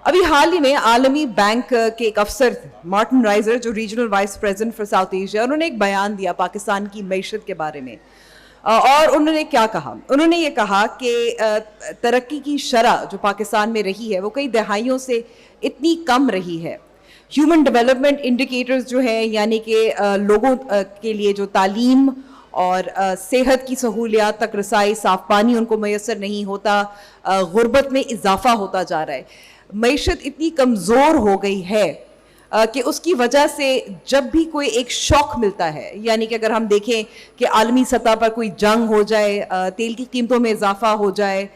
ابھی حال ہی میں عالمی بینک کے ایک افسر مارٹن رائزر جو regional vice president for south Asia, انہوں نے ایک بیان دیا پاکستان کی معیشت کے بارے میں، اور انہوں نے کیا کہا؟ انہوں نے یہ کہا کہ ترقی کی شرح جو پاکستان میں رہی ہے وہ کئی دہائیوں سے اتنی کم رہی ہے. ہیومن ڈیولپمنٹ انڈیکیٹرز جو ہیں، یعنی کہ لوگوں کے لیے جو تعلیم اور صحت کی سہولیات تک رسائی، صاف پانی ان کو میسر نہیں ہوتا، غربت میں اضافہ ہوتا جا رہا ہے. معیشت اتنی کمزور ہو گئی ہے کہ اس کی وجہ سے جب بھی کوئی ایک شوق ملتا ہے، یعنی کہ اگر ہم دیکھیں کہ عالمی سطح پر کوئی جنگ ہو جائے، تیل کی قیمتوں میں اضافہ ہو جائے،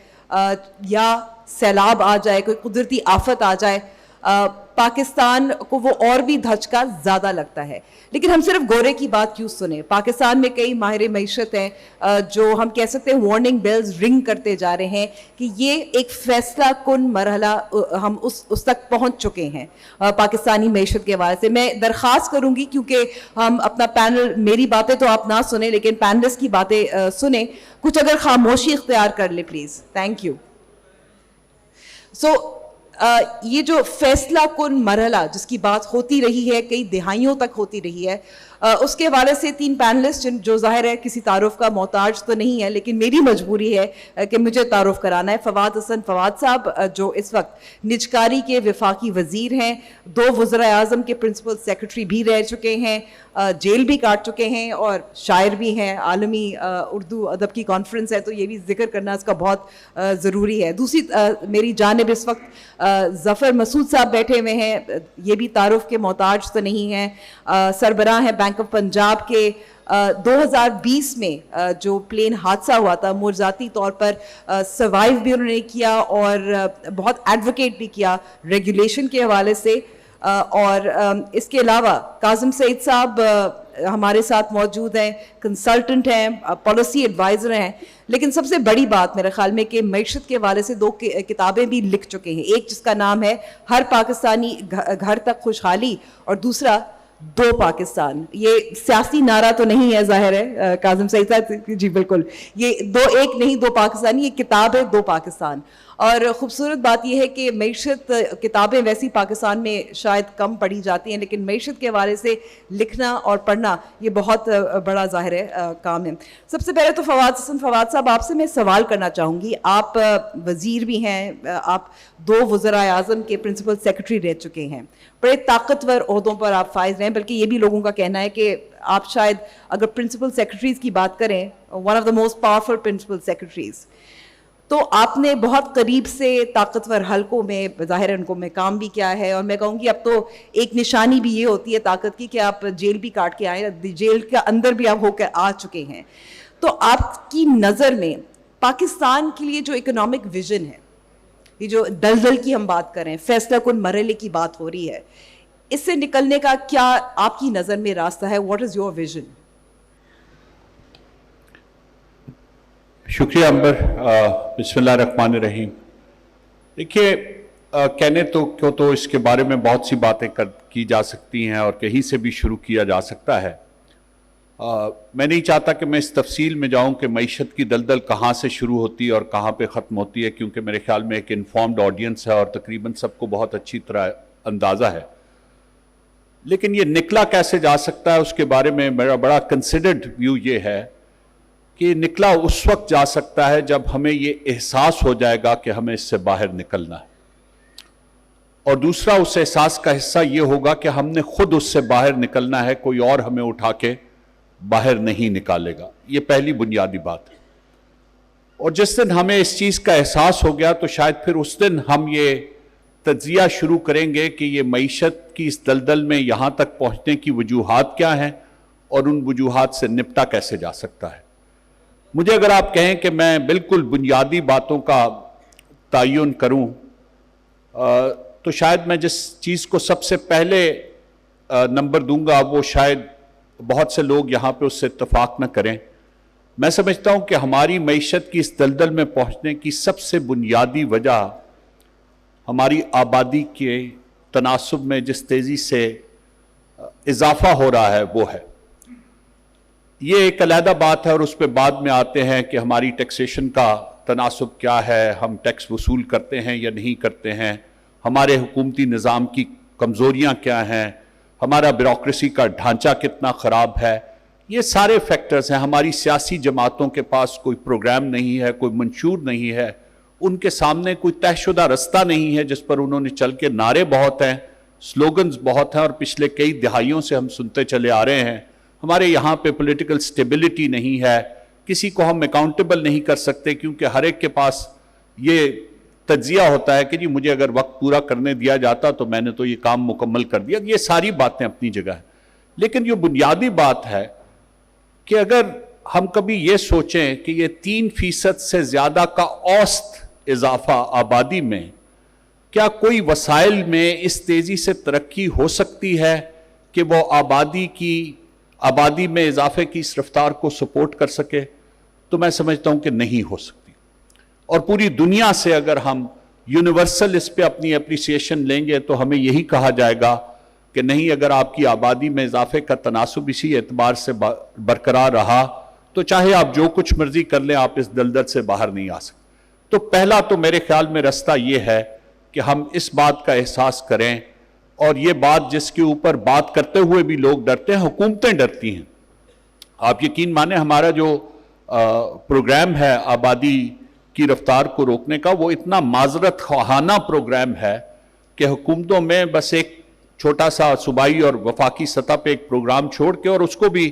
یا سیلاب آ جائے، کوئی قدرتی آفت آ جائے، پاکستان کو وہ اور بھی دھچکا زیادہ لگتا ہے. لیکن ہم صرف گورے کی بات کیوں سنیں؟ پاکستان میں کئی ماہر معیشت ہیں جو ہم کہہ سکتے ہیں وارننگ بیلز رنگ کرتے جا رہے ہیں کہ یہ ایک فیصلہ کن مرحلہ ہم اس تک پہنچ چکے ہیں پاکستانی معیشت کے حوالے سے. میں درخواست کروں گی، کیونکہ ہم اپنا پینل، میری باتیں تو آپ نہ سنیں لیکن پینلسٹ کی باتیں سنیں، کچھ اگر خاموشی اختیار کر لیں پلیز. Thank you. یہ جو فیصلہ کن مرحلہ جس کی بات ہوتی رہی ہے، کئی دہائیوں تک ہوتی رہی ہے، اس کے حوالے سے تین پینلسٹ جو ظاہر ہے کسی تعارف کا محتاج تو نہیں ہے لیکن میری مجبوری ہے کہ مجھے تعارف کرانا ہے. فواد حسن فواد صاحب جو اس وقت نجکاری کے وفاقی وزیر ہیں، 2 وزراء اعظم کے پرنسپل سیکرٹری بھی رہ چکے ہیں، جیل بھی کاٹ چکے ہیں اور شاعر بھی ہیں. عالمی اردو ادب کی کانفرنس ہے تو یہ بھی ذکر کرنا اس کا بہت ضروری ہے. دوسری میری جانب اس وقت ظفر مسعود صاحب بیٹھے ہوئے ہیں، یہ بھی تعارف کے محتاج تو نہیں ہیں، سربراہ ہیں بینک آف پنجاب کے. 2020 میں جو پلین حادثہ ہوا تھا، معجزاتی طور پر سروائیو بھی انہوں نے کیا اور بہت ایڈوکیٹ بھی کیا ریگولیشن کے حوالے سے. اور اس کے علاوہ کاظم سعید صاحب ہمارے ساتھ موجود ہیں، کنسلٹنٹ ہیں، پالیسی ایڈوائزر ہیں. لیکن سب سے بڑی بات میرے خیال میں کہ معیشت کے حوالے سے 2 کتابیں بھی لکھ چکے ہیں، ایک جس کا نام ہے ہر پاکستانی گھر تک خوشحالی، اور دوسرا 2 پاکستان. یہ سیاسی نعرہ تو نہیں ہے ظاہر ہے کاظم سعید صاحب جی، بالکل یہ 2 ایک نہیں 2 پاکستان، یہ کتاب ہے 2 پاکستان. اور خوبصورت بات یہ ہے کہ معیشت کتابیں ویسی پاکستان میں شاید کم پڑھی جاتی ہیں لیکن معیشت کے حوالے سے لکھنا اور پڑھنا یہ بہت بڑا ظاہر ہے کام ہے. سب سے پہلے تو فواد حسن فواد صاحب، آپ سے میں سوال کرنا چاہوں گی. آپ وزیر بھی ہیں، آپ 2 وزراء اعظم کے پرنسپل سیکرٹری رہ چکے ہیں، بڑے طاقتور عہدوں پر آپ فائز ہیں، بلکہ یہ بھی لوگوں کا کہنا ہے کہ آپ شاید اگر پرنسپل سیکرٹریز کی بات کریں، one of the most powerful principal secretaries, تو آپ نے بہت قریب سے طاقتور حلقوں میں ظاہر ان کو میں کام بھی کیا ہے. اور میں کہوں گی اب تو ایک نشانی بھی یہ ہوتی ہے طاقت کی کہ آپ جیل بھی کاٹ کے آئے، جیل کے اندر بھی آپ ہو کے آ چکے ہیں. تو آپ کی نظر میں پاکستان کے لیے جو اکنامک ویژن ہے، یہ جو دلدل کی ہم بات کریں، فیصلہ کن مرحلے کی بات ہو رہی ہے، اس سے نکلنے کا کیا آپ کی نظر میں راستہ ہے؟ What is your vision? شکریہ امبر. بسم اللہ الرحمن الرحیم. دیکھیے، کہنے تو اس کے بارے میں بہت سی باتیں کی جا سکتی ہیں اور کہیں سے بھی شروع کیا جا سکتا ہے. میں نہیں چاہتا کہ میں اس تفصیل میں جاؤں کہ معیشت کی دلدل کہاں سے شروع ہوتی ہے اور کہاں پہ ختم ہوتی ہے، کیونکہ میرے خیال میں ایک انفارمڈ آڈینس ہے اور تقریباً سب کو بہت اچھی طرح اندازہ ہے. لیکن یہ نکلا کیسے جا سکتا ہے اس کے بارے میں میرا بڑا کنسیڈرڈ ویو یہ ہے کہ نکلا اس وقت جا سکتا ہے جب ہمیں یہ احساس ہو جائے گا کہ ہمیں اس سے باہر نکلنا ہے. اور دوسرا اس احساس کا حصہ یہ ہوگا کہ ہم نے خود اس سے باہر نکلنا ہے، کوئی اور ہمیں اٹھا کے باہر نہیں نکالے گا. یہ پہلی بنیادی بات ہے. اور جس دن ہمیں اس چیز کا احساس ہو گیا تو شاید پھر اس دن ہم یہ تجزیہ شروع کریں گے کہ یہ معیشت کی اس دلدل میں یہاں تک پہنچنے کی وجوہات کیا ہیں اور ان وجوہات سے نپٹا کیسے جا سکتا ہے. مجھے اگر آپ کہیں کہ میں بالکل بنیادی باتوں کا تعین کروں تو شاید میں جس چیز کو سب سے پہلے نمبر دوں گا وہ شاید بہت سے لوگ یہاں پہ اس سے اتفاق نہ کریں. میں سمجھتا ہوں کہ ہماری معیشت کی اس دلدل میں پہنچنے کی سب سے بنیادی وجہ ہماری آبادی کے تناسب میں جس تیزی سے اضافہ ہو رہا ہے وہ ہے. یہ ایک علیحدہ بات ہے اور اس پہ بعد میں آتے ہیں کہ ہماری ٹیکسیشن کا تناسب کیا ہے، ہم ٹیکس وصول کرتے ہیں یا نہیں کرتے ہیں، ہمارے حکومتی نظام کی کمزوریاں کیا ہیں, ہمارا بیوروکریسی کا ڈھانچہ کتنا خراب ہے, یہ سارے فیکٹرز ہیں. ہماری سیاسی جماعتوں کے پاس کوئی پروگرام نہیں ہے, کوئی منشور نہیں ہے, ان کے سامنے کوئی طے شدہ رستہ نہیں ہے جس پر انہوں نے چل کے, نعرے بہت ہیں, سلوگنز بہت ہیں, اور پچھلے کئی دہائیوں سے ہم سنتے چلے آ رہے ہیں. ہمارے یہاں پہ پولیٹیکل سٹیبلٹی نہیں ہے, کسی کو ہم اکاؤنٹیبل نہیں کر سکتے, کیونکہ ہر ایک کے پاس یہ تجزیہ ہوتا ہے کہ جی مجھے اگر وقت پورا کرنے دیا جاتا تو میں نے تو یہ کام مکمل کر دیا. یہ ساری باتیں اپنی جگہ ہیں, لیکن یہ بنیادی بات ہے کہ اگر ہم کبھی یہ سوچیں کہ یہ 3% سے زیادہ کا اوسط اضافہ آبادی میں, کیا کوئی وسائل میں اس تیزی سے ترقی ہو سکتی ہے کہ وہ آبادی میں اضافے کی اس رفتار کو سپورٹ کر سکے؟ تو میں سمجھتا ہوں کہ نہیں ہو سکتی. اور پوری دنیا سے اگر ہم یونیورسل اس پہ اپنی اپریسیشن لیں گے تو ہمیں یہی کہا جائے گا کہ نہیں, اگر آپ کی آبادی میں اضافے کا تناسب اسی اعتبار سے برقرار رہا تو چاہے آپ جو کچھ مرضی کر لیں, آپ اس دلدل سے باہر نہیں آ سکتے. تو پہلا تو میرے خیال میں رستہ یہ ہے کہ ہم اس بات کا احساس کریں, اور یہ بات جس کے اوپر بات کرتے ہوئے بھی لوگ ڈرتے ہیں, حکومتیں ڈرتی ہیں. آپ یقین مانیں ہمارا جو پروگرام ہے آبادی کی رفتار کو روکنے کا, وہ اتنا معذرت خواہانہ پروگرام ہے کہ حکومتوں میں بس ایک چھوٹا سا صوبائی اور وفاقی سطح پہ ایک پروگرام چھوڑ کے, اور اس کو بھی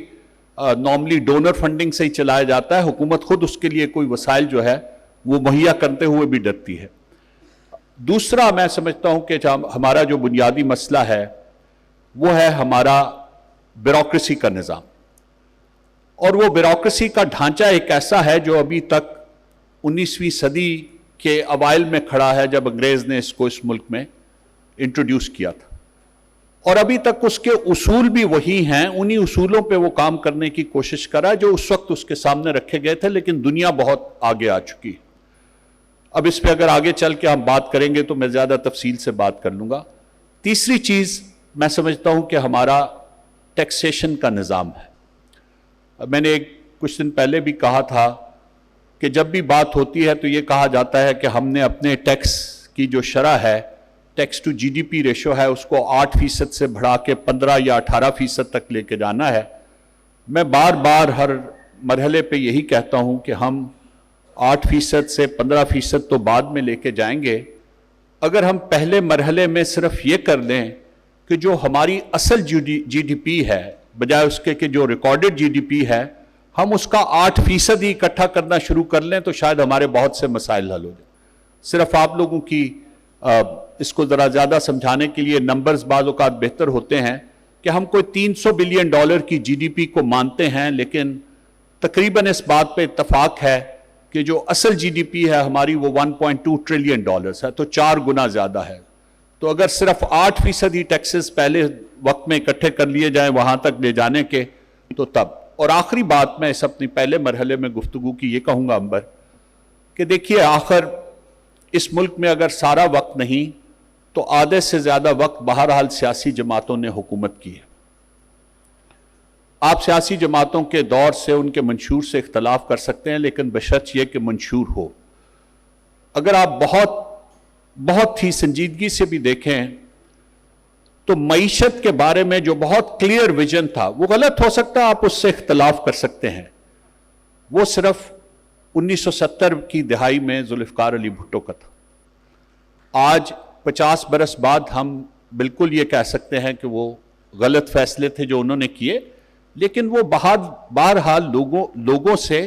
نارملی ڈونر فنڈنگ سے ہی چلایا جاتا ہے. حکومت خود اس کے لیے کوئی وسائل جو ہے وہ مہیا کرتے ہوئے بھی ڈرتی ہے. دوسرا میں سمجھتا ہوں کہ ہمارا جو بنیادی مسئلہ ہے وہ ہے ہمارا بیوروکریسی کا نظام, اور وہ بیوروکریسی کا ڈھانچہ ایک ایسا ہے جو ابھی تک 19ویں صدی کے اوائل میں کھڑا ہے, جب انگریز نے اس کو اس ملک میں انٹروڈیوس کیا تھا, اور ابھی تک اس کے اصول بھی وہی ہیں. انہی اصولوں پہ وہ کام کرنے کی کوشش کرا جو اس وقت اس کے سامنے رکھے گئے تھے, لیکن دنیا بہت آگے آ چکی ہے. اب اس پہ اگر آگے چل کے ہم بات کریں گے تو میں زیادہ تفصیل سے بات کر لوں گا. تیسری چیز میں سمجھتا ہوں کہ ہمارا ٹیکسیشن کا نظام ہے. میں نے کچھ دن پہلے بھی کہا تھا کہ جب بھی بات ہوتی ہے تو یہ کہا جاتا ہے کہ ہم نے اپنے ٹیکس کی جو شرح ہے, tax to G D P ratio ہے, اس کو 8% سے بڑھا کے 15 یا 18% تک لے کے جانا ہے. میں بار بار ہر مرحلے پہ یہی کہتا ہوں کہ ہم 8% سے 15% تو بعد میں لے کے جائیں گے. اگر ہم پہلے مرحلے میں صرف یہ کر لیں کہ جو ہماری اصل جی ڈی پی ہے, بجائے اس کے کہ جو ریکارڈڈ جی ڈی پی ہے, ہم اس کا 8% ہی اکٹھا کرنا شروع کر لیں تو شاید ہمارے بہت سے مسائل حل ہو جائیں. صرف آپ لوگوں کی اس کو ذرا زیادہ سمجھانے کے لیے نمبرز بعض اوقات بہتر ہوتے ہیں کہ ہم کوئی $300 بلین کی جی ڈی پی کو مانتے ہیں, لیکن تقریباً اس بات پہ اتفاق ہے کہ جو اصل جی ڈی پی ہے ہماری وہ $1.2 ٹریلین ہے, تو 4 گنا زیادہ ہے. تو اگر صرف 8% ہی ٹیکسز پہلے وقت میں اکٹھے کر لیے جائیں وہاں تک لے جانے کے, تو تب. اور آخری بات میں اس اپنی پہلے مرحلے میں گفتگو کی یہ کہوں گا انبر, کہ دیکھیے آخر اس ملک میں اگر سارا وقت نہیں تو آدھے سے زیادہ وقت بہرحال سیاسی جماعتوں نے حکومت کی ہے. آپ سیاسی جماعتوں کے دور سے, ان کے منشور سے اختلاف کر سکتے ہیں, لیکن بشرط یہ کہ منشور ہو. اگر آپ بہت ہی سنجیدگی سے بھی دیکھیں تو معیشت کے بارے میں جو بہت کلیئر ویژن تھا, وہ غلط ہو سکتا ہے, آپ اس سے اختلاف کر سکتے ہیں, وہ صرف 1970 کی دہائی میں ذوالفقار علی بھٹو کا تھا. آج 50 برس بعد ہم بالکل یہ کہہ سکتے ہیں کہ وہ غلط فیصلے تھے جو انہوں نے کیے, لیکن وہ بہرحال لوگوں سے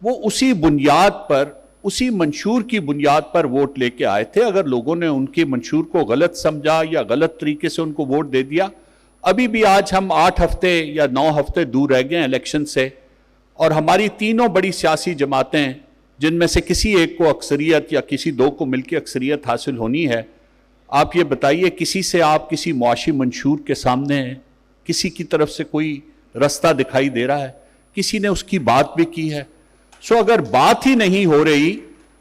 وہ اسی بنیاد پر, اسی منشور کی بنیاد پر ووٹ لے کے آئے تھے. اگر لوگوں نے ان کے منشور کو غلط سمجھا یا غلط طریقے سے ان کو ووٹ دے دیا, ابھی بھی آج ہم 8 ہفتے یا 9 ہفتے دور رہ گئے ہیں الیکشن سے, اور ہماری تینوں بڑی سیاسی جماعتیں جن میں سے کسی ایک کو اکثریت یا کسی دو کو مل کے اکثریت حاصل ہونی ہے, آپ یہ بتائیے کسی سے آپ کسی معاشی منشور کے سامنے کسی کی طرف سے کوئی رستہ دکھائی دے رہا ہے؟ کسی نے اس کی بات بھی کی ہے؟ سو اگر بات ہی نہیں ہو رہی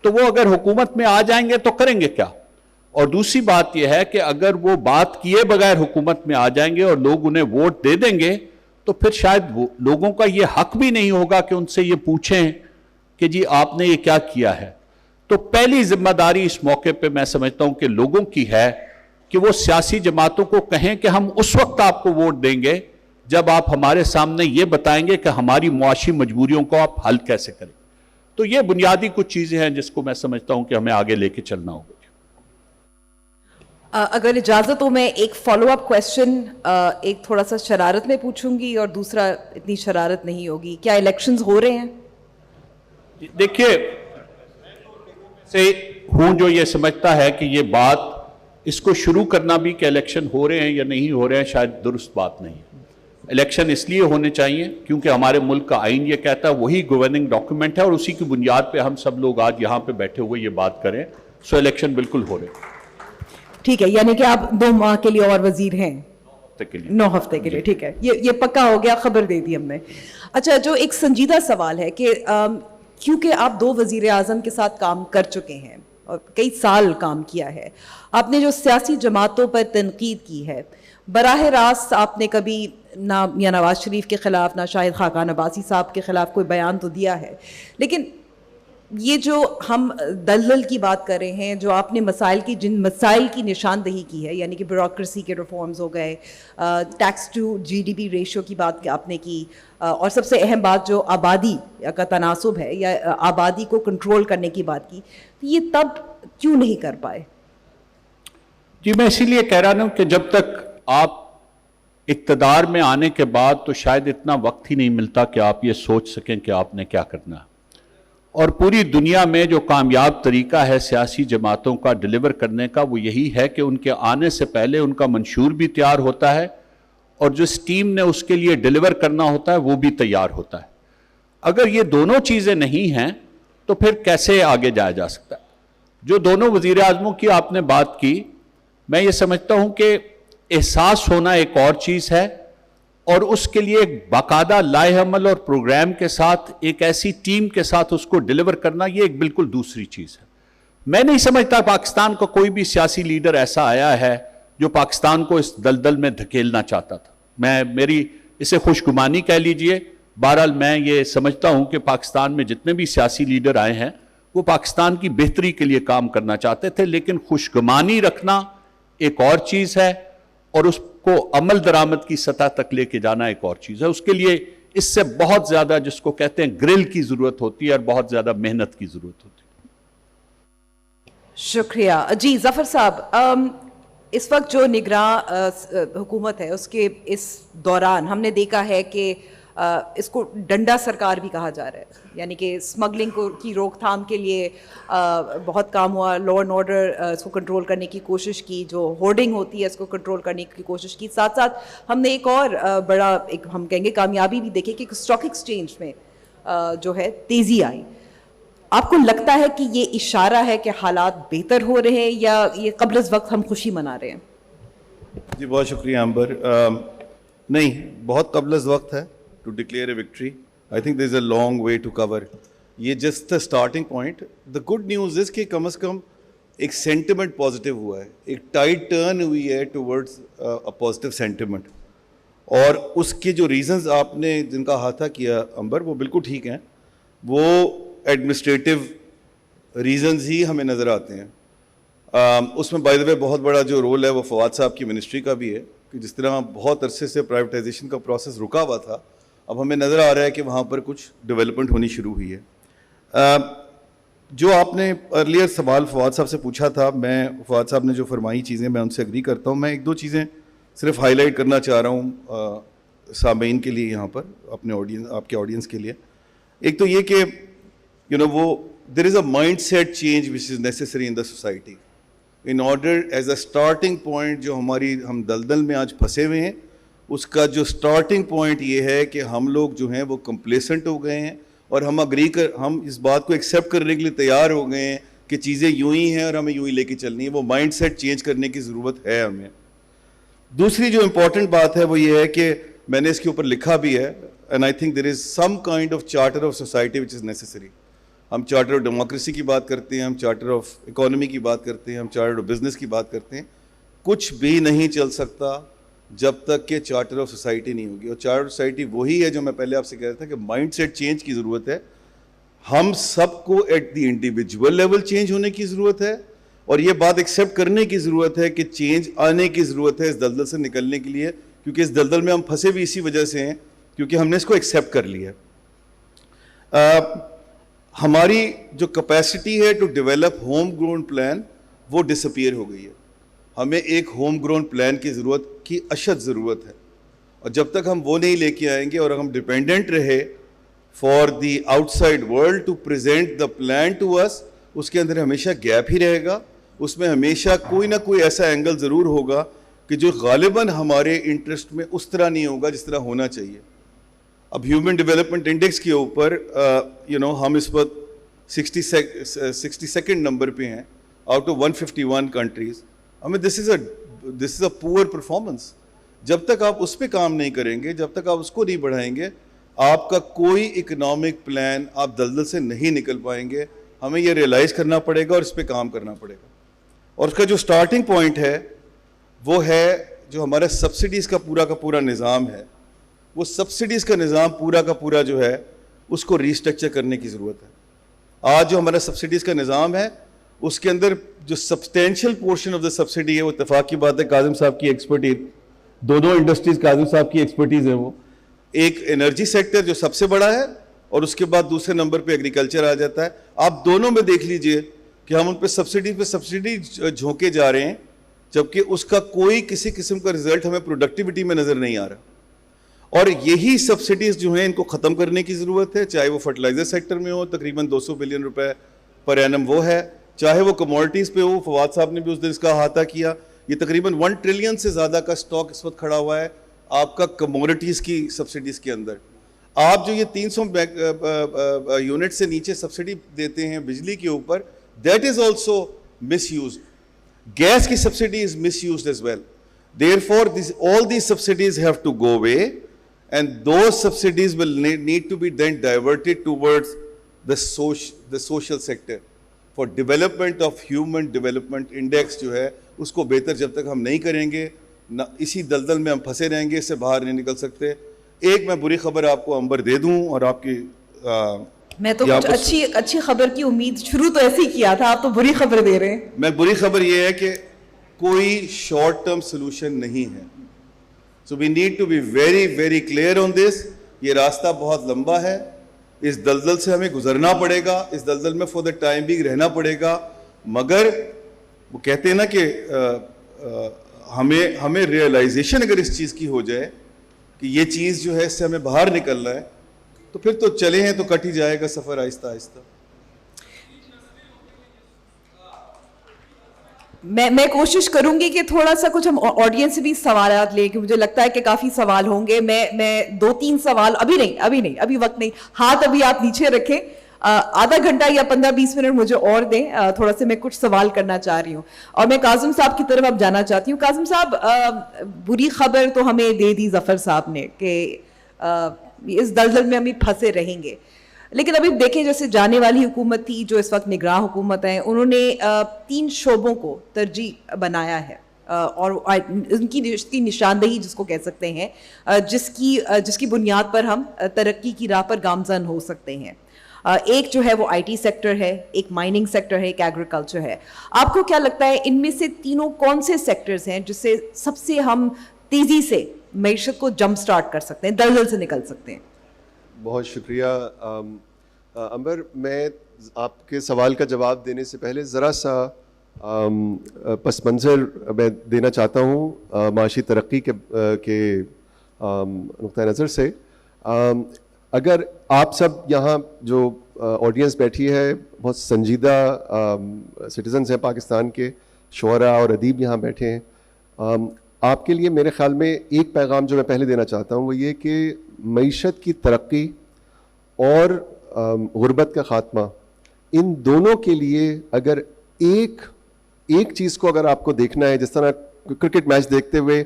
تو وہ اگر حکومت میں آ جائیں گے تو کریں گے کیا؟ اور دوسری بات یہ ہے کہ اگر وہ بات کیے بغیر حکومت میں آ جائیں گے اور لوگ انہیں ووٹ دے دیں گے تو پھر شاید لوگوں کا یہ حق بھی نہیں ہوگا کہ ان سے یہ پوچھیں کہ جی آپ نے یہ کیا کیا ہے. تو پہلی ذمہ داری اس موقع پہ میں سمجھتا ہوں کہ لوگوں کی ہے کہ وہ سیاسی جماعتوں کو کہیں کہ ہم اس وقت آپ کو ووٹ دیں گے جب آپ ہمارے سامنے یہ بتائیں گے کہ ہماری معاشی مجبوریوں کو آپ حل کیسے کریں. تو یہ بنیادی کچھ چیزیں ہیں جس کو میں سمجھتا ہوں کہ ہمیں آگے لے کے چلنا ہوگا. اگر اجازت ہو میں ایک فالو اپ کویسچن ایک تھوڑا سا شرارت میں پوچھوں گی اور دوسرا اتنی شرارت نہیں ہوگی. کیا الیکشنز ہو رہے ہیں؟ دیکھیے سے ہوں جو یہ سمجھتا ہے کہ یہ بات اس کو شروع کرنا بھی کہ الیکشن ہو رہے ہیں یا نہیں ہو رہے ہیں شاید درست بات نہیں ہے. الیکشن اس لیے ہونے چاہیے کیونکہ ہمارے ملک کا آئین یہ کہتا ہے, وہی گورننگ ڈاکیومنٹ ہے اور اسی کی بنیاد پہ ہم سب لوگ آج یہاں پہ بیٹھے ہوئے یہ بات کریں. سو الیکشن بالکل ہو رہے ہیں. ٹھیک ہے, یعنی کہ آپ 2 ماہ کے لیے اور وزیر ہیں, 9 ہفتے کے لیے. ٹھیک ہے, یہ پکا ہو گیا, خبر دے دی ہم نے. اچھا, جو ایک سنجیدہ سوال ہے کہ کیونکہ آپ 2 وزیر اعظم کے ساتھ کام کر چکے ہیں اور کئی سال کام کیا ہے, آپ نے جو سیاسی جماعتوں پر تنقید کی ہے, براہ راست آپ نے کبھی نہ میاں نواز شریف کے خلاف نہ شاہد خاقان عباسی صاحب کے خلاف کوئی بیان تو دیا ہے, لیکن یہ جو ہم دلدل کی بات کر رہے ہیں, جو آپ نے جن مسائل کی نشاندہی کی ہے, یعنی کہ بیوروکریسی کے ریفارمز ہو گئے, tax to G D P ratio کی بات آپ نے کی, اور سب سے اہم بات جو آبادی کا تناسب ہے یا آبادی کو کنٹرول کرنے کی بات کی, یہ تب کیوں نہیں کر پائے؟ جی میں اسی لیے کہہ رہا ہوں کہ جب تک آپ اقتدار میں آنے کے بعد تو شاید اتنا وقت ہی نہیں ملتا کہ آپ یہ سوچ سکیں کہ آپ نے کیا کرنا ہے. اور پوری دنیا میں جو کامیاب طریقہ ہے سیاسی جماعتوں کا ڈیلیور کرنے کا وہ یہی ہے کہ ان کے آنے سے پہلے ان کا منشور بھی تیار ہوتا ہے اور جس ٹیم نے اس کے لیے ڈیلیور کرنا ہوتا ہے وہ بھی تیار ہوتا ہے. اگر یہ دونوں چیزیں نہیں ہیں تو پھر کیسے آگے جایا جا سکتا ہے؟ جو دونوں وزیر اعظموں کی آپ نے بات کی, میں یہ سمجھتا ہوں کہ احساس ہونا ایک اور چیز ہے اور اس کے لیے ایک باقاعدہ لائحہ عمل اور پروگرام کے ساتھ ایک ایسی ٹیم کے ساتھ اس کو ڈیلیور کرنا یہ ایک بالکل دوسری چیز ہے. میں نہیں سمجھتا پاکستان کا کوئی بھی سیاسی لیڈر ایسا آیا ہے جو پاکستان کو اس دلدل میں دھکیلنا چاہتا تھا. میری اسے خوش گمانی کہہ لیجئے. بہرحال میں یہ سمجھتا ہوں کہ پاکستان میں جتنے بھی سیاسی لیڈر آئے ہیں وہ پاکستان کی بہتری کے لیے کام کرنا چاہتے تھے, لیکن خوش گمانی رکھنا ایک اور چیز ہے اور اس کو عمل درآمد کی سطح تک لے کے جانا ایک اور چیز ہے. اس کے لیے اس سے بہت زیادہ جس کو کہتے ہیں گرل کی ضرورت ہوتی ہے اور بہت زیادہ محنت کی ضرورت ہوتی ہے. شکریہ. جی ظفر صاحب, اس وقت جو نگراں حکومت ہے اس کے اس دوران ہم نے دیکھا ہے کہ اس کو ڈنڈا سرکار بھی کہا جا رہا ہے, یعنی کہ اسمگلنگ کی روک تھام کے لیے بہت کام ہوا, لا اینڈ آرڈر اس کو کنٹرول کرنے کی کوشش کی, جو ہورڈنگ ہوتی ہے اس کو کنٹرول کرنے کی کوشش کی. ساتھ ساتھ ہم نے ایک اور بڑا ایک ہم کہیں گے کامیابی بھی دیکھی کہ اسٹاک ایکسچینج میں جو ہے تیزی آئی. آپ کو لگتا ہے کہ یہ اشارہ ہے کہ حالات بہتر ہو رہے ہیں یا یہ قبل از وقت ہم خوشی منا رہے ہیں؟ جی بہت شکریہ امبر. نہیں, بہت قبل از وقت ہے to declare a victory. I think there is a long way to cover. یہ just the starting point. The good news is کہ کم از کم ایک sentiment positive ہوا ہے, ایک tide turn ہوئی ہے towards a positive sentiment. اور اس کے جو reasons آپ نے جن کا احاطہ کیا امبر وہ بالکل ٹھیک ہیں, وہ administrative reasons ہی ہمیں نظر آتے ہیں. اس میں بائی دا وے بہت بڑا جو رول ہے وہ فواد صاحب کی منسٹری کا بھی ہے کہ جس طرح بہت عرصے سے پرائیویٹائزیشن کا پروسیس رکا ہوا تھا, اب ہمیں نظر آ رہا ہے کہ وہاں پر کچھ ڈیولپمنٹ ہونی شروع ہوئی ہے. جو آپ نے ارلیئر سوال فواد صاحب سے پوچھا تھا, میں فواد صاحب نے جو فرمائی چیزیں میں ان سے اگری کرتا ہوں. میں 1-2 چیزیں صرف ہائی لائٹ کرنا چاہ رہا ہوں سامعین کے لیے یہاں پر, اپنے آڈینس, آپ کے آڈینس کے لیے. ایک تو یہ کہ وہ there is a mindset change which is necessary in the society in order as a starting point. جو ہم دلدل میں آج پھنسے ہوئے ہیں اس کا جو سٹارٹنگ پوائنٹ یہ ہے کہ ہم لوگ جو ہیں وہ کمپلیسنٹ ہو گئے ہیں اور ہم ہم اس بات کو ایکسیپٹ کرنے کے لیے تیار ہو گئے ہیں کہ چیزیں یوں ہی ہیں اور ہمیں یوں ہی لے کے چلنی ہے. وہ مائنڈ سیٹ چینج کرنے کی ضرورت ہے ہمیں. دوسری جو امپورٹنٹ بات ہے وہ یہ ہے کہ میں نے اس کے اوپر لکھا بھی ہے, and I think there is some kind of charter of society which is necessary. ہم چارٹر آف ڈیموکریسی کی بات کرتے ہیں, ہم چارٹر آف اکانومی کی بات کرتے ہیں, ہم چارٹر آف بزنس کی بات کرتے ہیں. کچھ بھی نہیں چل سکتا جب تک کہ چارٹر آف سوسائٹی نہیں ہوگی. اور چارٹر آف سوسائٹی وہی ہے جو میں پہلے آپ سے کہہ رہا تھا کہ مائنڈ سیٹ چینج کی ضرورت ہے. ہم سب کو at the individual level change ہونے کی ضرورت ہے, اور یہ بات ایکسیپٹ کرنے کی ضرورت ہے کہ چینج آنے کی ضرورت ہے اس دلدل سے نکلنے کے لیے, کیونکہ اس دلدل میں ہم پھنسے بھی اسی وجہ سے ہیں کیونکہ ہم نے اس کو ایکسیپٹ کر لیا. ہماری جو کیپیسٹی ہے to develop home grown plan وہ ڈس اپیئر ہو گئی ہے. ہمیں ایک ہوم گرون پلان کی ضرورت کی اشد ضرورت ہے, اور جب تک ہم وہ نہیں لے کے آئیں گے اور ہم ڈپینڈنٹ رہے for the outside world to present the plan to us, اس کے اندر ہمیشہ گیپ ہی رہے گا. اس میں ہمیشہ کوئی نہ کوئی ایسا اینگل ضرور ہوگا کہ جو غالباً ہمارے انٹرسٹ میں اس طرح نہیں ہوگا جس طرح ہونا چاہیے. اب ہیومن ڈیولپمنٹ انڈیکس کے اوپر ہم اس وقت 62nd نمبر پہ ہیں آؤٹ آف 151 کنٹریز. ہمیں دس از اے پور پرفارمنس. جب تک آپ اس پہ کام نہیں کریں گے, جب تک آپ اس کو نہیں بڑھائیں گے, آپ کا کوئی اکنامک پلان, آپ دلدل سے نہیں نکل پائیں گے. ہمیں یہ ریئلائز کرنا پڑے گا اور اس پہ کام کرنا پڑے گا. اور اس کا جو سٹارٹنگ پوائنٹ ہے وہ ہے جو ہمارا سبسڈیز کا پورا نظام ہے. وہ سبسڈیز کا نظام پورا کا پورا جو ہے اس کو ریسٹرکچر کرنے کی ضرورت ہے. آج جو ہمارا سبسڈیز کا نظام ہے اس کے اندر جو substantial portion of the subsidy ہے, وہ اتفاق کی بات ہے کاظم صاحب کی ایکسپرٹیز, دونوں انڈسٹریز کاظم صاحب کی ایکسپرٹیز ہے. وہ ایک انرجی سیکٹر جو سب سے بڑا ہے, اور اس کے بعد دوسرے نمبر پہ ایگریکلچر آ جاتا ہے. آپ دونوں میں دیکھ لیجئے کہ ہم ان پہ سبسڈی جھونکے جا رہے ہیں, جبکہ اس کا کوئی کسی قسم کا رزلٹ ہمیں پروڈکٹیوٹی میں نظر نہیں آ رہا. اور یہی سبسڈیز جو ہیں ان کو ختم کرنے کی ضرورت ہے, چاہے وہ فرٹیلائزر سیکٹر میں ہو تقریباً 200 بلین روپے پر اینم وہ ہے, چاہے وہ کموڈٹیز پہ ہو. فواد صاحب نے بھی اس دن اس کا احاطہ کیا. یہ تقریباً 1 ٹریلین سے زیادہ کا سٹاک اس وقت کھڑا ہوا ہے آپ کا کموڈٹیز کی سبسڈیز کے اندر. آپ جو یہ 300 یونٹ سے نیچے سبسڈی دیتے ہیں بجلی کے اوپر, that is also misused. Gas کی subsidy is misused as well. Therefore, all these subsidies have to go away, and those subsidies will need to be then diverted towards the social sector for development of human development index جو ہے اس کو بہتر جب تک ہم نہیں کریں گے, نہ اسی دلدل میں ہم پھنسے رہیں گے, اس سے باہر نہیں نکل سکتے. ایک میں بری خبر آپ کو امبر دے دوں, اور آپ کی میں تو کچھ اچھی خبر کی امید شروع تو ایسے ہی کیا تھا, آپ تو بری خبر دے رہے ہیں. میں بری خبر یہ ہے کہ کوئی شارٹ ٹرم سولوشن نہیں ہے. So we need to be very very clear on this. یہ راستہ بہت لمبا ہے, اس دلدل سے ہمیں گزرنا پڑے گا, اس دلدل میں فور دا ٹائم بینگ رہنا پڑے گا. مگر وہ کہتے ہیں نا کہ ہمیں ریئلائزیشن اگر اس چیز کی ہو جائے کہ یہ چیز جو ہے اس سے ہمیں باہر نکلنا ہے, تو پھر تو چلے ہیں تو کٹ ہی جائے گا سفر آہستہ آہستہ. میں کوشش کروں گی کہ تھوڑا سا کچھ ہم آڈینس سے بھی سوالات لیں, کہ مجھے لگتا ہے کہ کافی سوال ہوں گے. میں 2-3 سوال ابھی وقت نہیں, ہاتھ ابھی آپ نیچے رکھیں, آدھا گھنٹہ یا 15-20 منٹ مجھے اور دیں, تھوڑا سا میں کچھ سوال کرنا چاہ رہی ہوں. اور میں کاظم صاحب کی طرف اب جانا چاہتی ہوں. کاظم صاحب, بری خبر تو ہمیں دے دی ظفر صاحب نے کہ اس دلدل میں ہم پھنسے رہیں گے, لیکن ابھی دیکھیں جیسے جانے والی حکومت تھی جو اس وقت نگراں حکومت ہے, انہوں نے 3 شعبوں کو ترجیح بنایا ہے, اور ان کی نشاندہی جس کو کہہ سکتے ہیں, جس کی بنیاد پر ہم ترقی کی راہ پر گامزن ہو سکتے ہیں. ایک جو ہے وہ IT سیکٹر ہے, ایک مائننگ سیکٹر ہے, ایک ایگریکلچر ہے. آپ کو کیا لگتا ہے ان میں سے تینوں کون سے سیکٹرز ہیں جس سے سب سے ہم تیزی سے معیشت کو جمپ سٹارٹ کر سکتے ہیں, دلدل سے نکل سکتے ہیں؟ بہت شکریہ امبر. میں آپ کے سوال کا جواب دینے سے پہلے ذرا سا پس منظر میں دینا چاہتا ہوں معاشی ترقی کے نقطہ نظر سے. اگر آپ سب یہاں جو آڈینس بیٹھی ہے بہت سنجیدہ سٹیزنز ہیں پاکستان کے, شعراء اور ادیب یہاں بیٹھے ہیں, آپ کے لیے میرے خیال میں ایک پیغام جو میں پہلے دینا چاہتا ہوں وہ یہ کہ معیشت کی ترقی اور غربت کا خاتمہ, ان دونوں کے لیے اگر ایک چیز کو اگر آپ کو دیکھنا ہے, جس طرح کرکٹ میچ دیکھتے ہوئے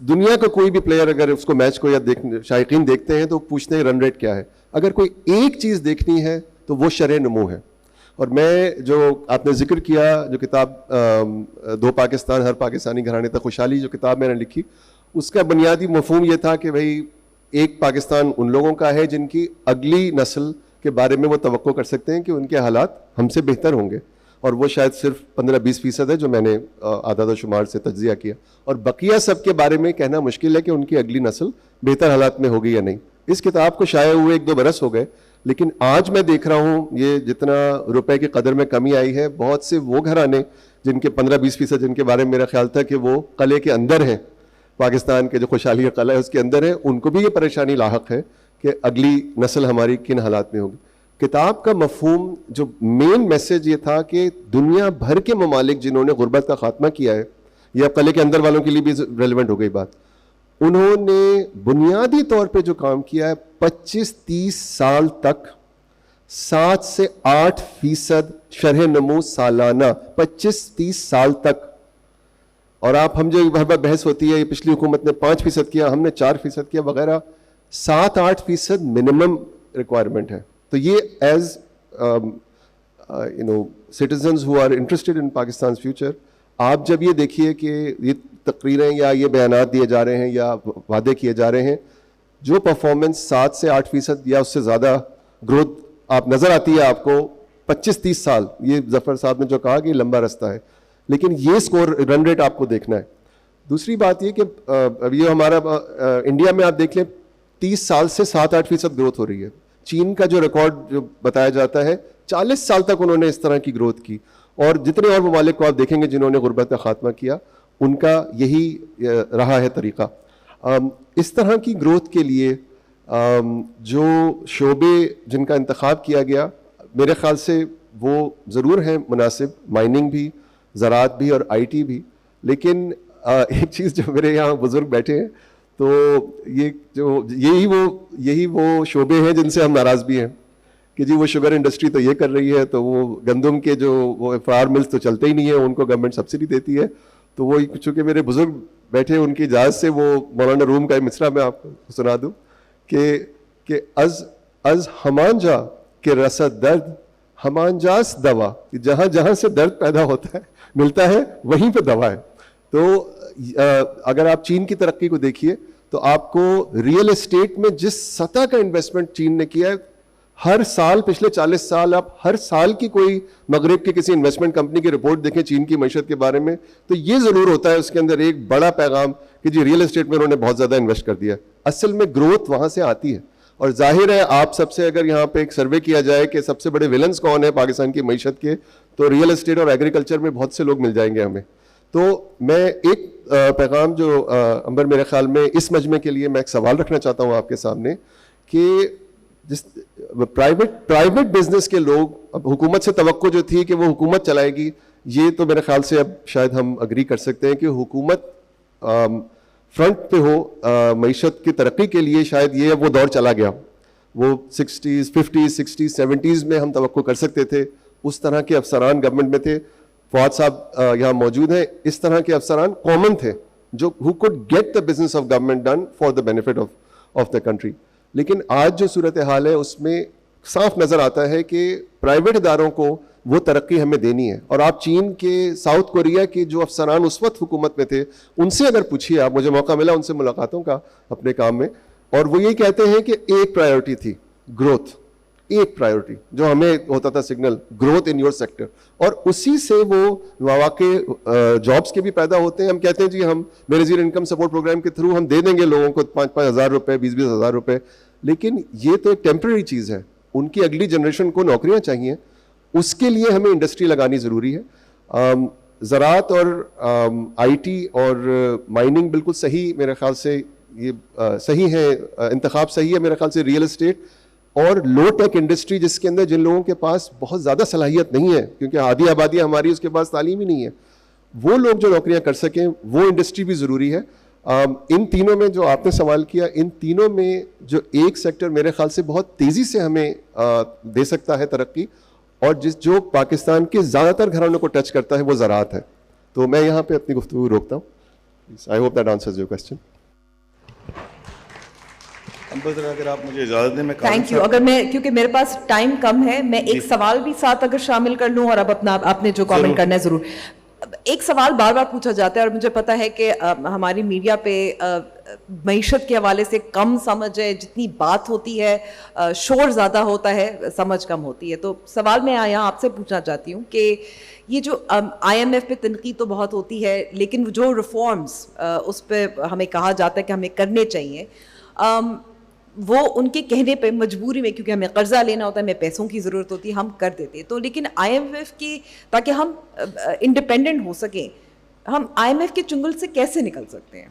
دنیا کا کوئی بھی پلیئر اگر اس کو میچ کو یا شائقین دیکھتے ہیں تو پوچھتے ہیں رن ریٹ کیا ہے, اگر کوئی ایک چیز دیکھنی ہے تو وہ شرح نمو ہے. اور میں جو آپ نے ذکر کیا جو کتاب 2 پاکستان ہر پاکستانی گھرانے تک خوشحالی جو کتاب میں نے لکھی, اس کا بنیادی مفہوم یہ تھا کہ بھائی ایک پاکستان ان لوگوں کا ہے جن کی اگلی نسل کے بارے میں وہ توقع کر سکتے ہیں کہ ان کے حالات ہم سے بہتر ہوں گے, اور وہ شاید صرف 15-20% ہے جو میں نے اعداد و شمار سے تجزیہ کیا, اور بقیہ سب کے بارے میں کہنا مشکل ہے کہ ان کی اگلی نسل بہتر حالات میں ہوگی یا نہیں. اس کتاب کو شائع ہوئے 1-2 برس ہو گئے, لیکن آج میں دیکھ رہا ہوں یہ جتنا روپے کی قدر میں کمی آئی ہے, بہت سے وہ گھرانے جن کے 15-20% جن کے بارے میں میرا خیال تھا کہ وہ قلعے کے اندر ہیں, پاکستان کے جو خوشحالی کا قلعہ ہے اس کے اندر ہے, ان کو بھی یہ پریشانی لاحق ہے کہ اگلی نسل ہماری کن حالات میں ہوگی. کتاب کا مفہوم جو مین میسج یہ تھا کہ دنیا بھر کے ممالک جنہوں نے غربت کا خاتمہ کیا ہے, یہ اب قلعے کے اندر والوں کے لیے بھی ریلیونٹ ہو گئی بات, انہوں نے بنیادی طور پہ جو کام کیا ہے 25-30 سال تک 7 سے 8% شرح نمو سالانہ 25-30 سال تک. اور آپ ہم جو ہر بار بحث ہوتی ہے یہ پچھلی حکومت نے 5% کیا, ہم نے 4% کیا وغیرہ, 7-8% منیمم ریکوائرمنٹ ہے. تو یہ as citizens who are interested in Pakistan's future, آپ جب یہ دیکھیے کہ یہ تقریریں یا یہ بیانات دیے جا رہے ہیں یا وعدے کیے جا رہے ہیں, جو پرفارمنس 7 سے 8% یا اس سے زیادہ گروتھ آپ نظر آتی ہے آپ کو 25-30 سال, یہ ظفر صاحب نے جو کہا کہ لمبا رستہ ہے, لیکن یہ سکور رن ریٹ آپ کو دیکھنا ہے. دوسری بات یہ کہ ابھی ہمارا انڈیا میں آپ دیکھ لیں 30 سال سے 7-8% گروتھ ہو رہی ہے. چین کا جو ریکارڈ جو بتایا جاتا ہے 40 سال تک انہوں نے اس طرح کی گروتھ کی, اور جتنے اور ممالک کو آپ دیکھیں گے جنہوں نے غربت کا خاتمہ کیا ان کا یہی رہا ہے طریقہ. اس طرح کی گروتھ کے لیے جو شعبے جن کا انتخاب کیا گیا میرے خیال سے وہ ضرور ہیں مناسب, مائننگ بھی, زراعت بھی اور آئی ٹی بھی. لیکن ایک چیز جو میرے یہاں بزرگ بیٹھے ہیں تو یہ جو یہی وہ شعبے ہیں جن سے ہم ناراض بھی ہیں کہ جی وہ شوگر انڈسٹری تو یہ کر رہی ہے, تو وہ گندم کے جو وہ فلاور ملز تو چلتے ہی نہیں ہیں, ان کو گورنمنٹ سبسڈی دیتی ہے. تو وہ چونکہ میرے بزرگ بیٹھے ان کی اجازت سے وہ مولانا روم کا مصرع میں آپ کو سنا دوں کہ از ہمان جا کہ رسد درد ہمان جاس دوا, جہاں جہاں سے درد پیدا ہوتا ہے ملتا ہے وہیں پہ دوا ہے. تو اگر آپ چین کی ترقی کو دیکھیے تو آپ کو ریئل اسٹیٹ میں جس سطح کا انویسٹمنٹ چین نے کیا ہے, ہر سال پچھلے 40 سال آپ ہر سال کی کوئی مغرب کی کسی انویسٹمنٹ کمپنی کی رپورٹ دیکھیں چین کی معیشت کے بارے میں, تو یہ ضرور ہوتا ہے اس کے اندر ایک بڑا پیغام کہ جی ریئل اسٹیٹ میں انہوں نے بہت زیادہ انویسٹ کر دیا. اصل میں گروتھ وہاں سے آتی ہے, اور ظاہر ہے آپ سب سے اگر یہاں پہ ایک سروے کیا جائے کہ سب سے بڑے ویلنس کون ہیں پاکستان کی معیشت کے, تو ریئل اسٹیٹ اور ایگریکلچر میں بہت سے لوگ مل جائیں گے ہمیں. تو میں ایک پیغام جو امبر میرے خیال میں اس مجمع کے لیے میں ایک سوال رکھنا چاہتا ہوں آپ کے سامنے کہ جس پرائیویٹ بزنس کے لوگ, اب حکومت سے توقع جو تھی کہ وہ حکومت چلائے گی, یہ تو میرے خیال سے اب شاید ہم اگری کر سکتے ہیں کہ حکومت فرنٹ پہ ہو معیشت کی ترقی کے لیے. شاید یہ اب وہ دور چلا گیا, وہ 60s 50s 60s 70s میں ہم توقع کر سکتے تھے, اس طرح کے افسران گورنمنٹ میں تھے. فواد صاحب یہاں موجود ہیں, اس طرح کے افسران کامن تھے جو who could get the business of government done for the benefit of the country. لیکن آج جو صورتحال ہے اس میں صاف نظر آتا ہے کہ پرائیویٹ اداروں کو وہ ترقی ہمیں دینی ہے. اور آپ چین کے, ساؤتھ کوریا کے جو افسران اس وقت حکومت میں تھے ان سے اگر پوچھیے, آپ, مجھے موقع ملا ان سے ملاقاتوں کا اپنے کام میں, اور وہ یہ کہتے ہیں کہ ایک پرائیورٹی تھی گروتھ, ایک پرائیورٹی جو ہمیں ہوتا تھا signal, growth in your sector, اور اسی سے وہ مواقع جابس کے بھی پیدا ہوتے ہیں. ہم کہتے ہیں جی ہم بے نظیر انکم سپورٹ پروگرام کے تھرو ہم دے دیں گے لوگوں کو 5-5 ہزار روپے 20-20 ہزار روپے, لیکن یہ تو ایک ٹیمپرری چیز ہے. ان کی اگلی جنریشن کو نوکریاں چاہیے, اس کے لیے ہمیں انڈسٹری لگانی ضروری ہے. زراعت اور آئی ٹی اور مائننگ بالکل صحیح میرے خیال سے, یہ صحیح ہے, انتخاب صحیح ہے میرے خیال سے. ریئل اسٹیٹ اور لو ٹیک انڈسٹری جس کے اندر جن لوگوں کے پاس بہت زیادہ صلاحیت نہیں ہے, کیونکہ آدھی آبادی ہماری اس کے پاس تعلیم ہی نہیں ہے, وہ لوگ جو نوکریاں کر سکیں وہ انڈسٹری بھی ضروری ہے. ان تینوں میں جو آپ نے سوال کیا, ان تینوں میں جو ایک سیکٹر میرے خیال سے بہت تیزی سے ہمیں دے سکتا ہے ترقی, اور جو پاکستان کے زیادہ تر گھرانوں کو ٹچ کرتا ہے وہ زراعت ہے. تو میں یہاں پہ اپنی گفتگو روکتا ہوں. I hope that answers your question. اگر آپ مجھے اجازت دیں میں تھینک یو. اگر میں, کیونکہ میرے پاس ٹائم کم ہے, میں ایک سوال بھی ساتھ اگر شامل کر لوں, اور اب اپنا آپ نے جو کامنٹ کرنا ہے ضرور. ایک سوال بار بار پوچھا جاتا ہے اور مجھے پتا ہے کہ ہماری میڈیا پہ معیشت کے حوالے سے کم سمجھ ہے, جتنی بات ہوتی ہے شور زیادہ ہوتا ہے, سمجھ کم ہوتی ہے. تو سوال میں یہاں آپ سے پوچھنا چاہتی ہوں کہ یہ جو آئی ایم ایف پہ تنقید تو بہت ہوتی ہے, لیکن جو ریفارمز اس پہ ہمیں کہا جاتا ہے کہ ہمیں کرنے چاہیے, وہ ان کے کہنے پہ مجبوری میں, کیونکہ ہمیں قرضہ لینا ہوتا ہے, ہمیں پیسوں کی ضرورت ہوتی ہے, ہم کر دیتے ہیں. تو لیکن آئی ایم ایف کی, تاکہ ہم انڈیپینڈنٹ ہو سکیں, ہم آئی ایم ایف کے چنگل سے کیسے نکل سکتے ہیں؟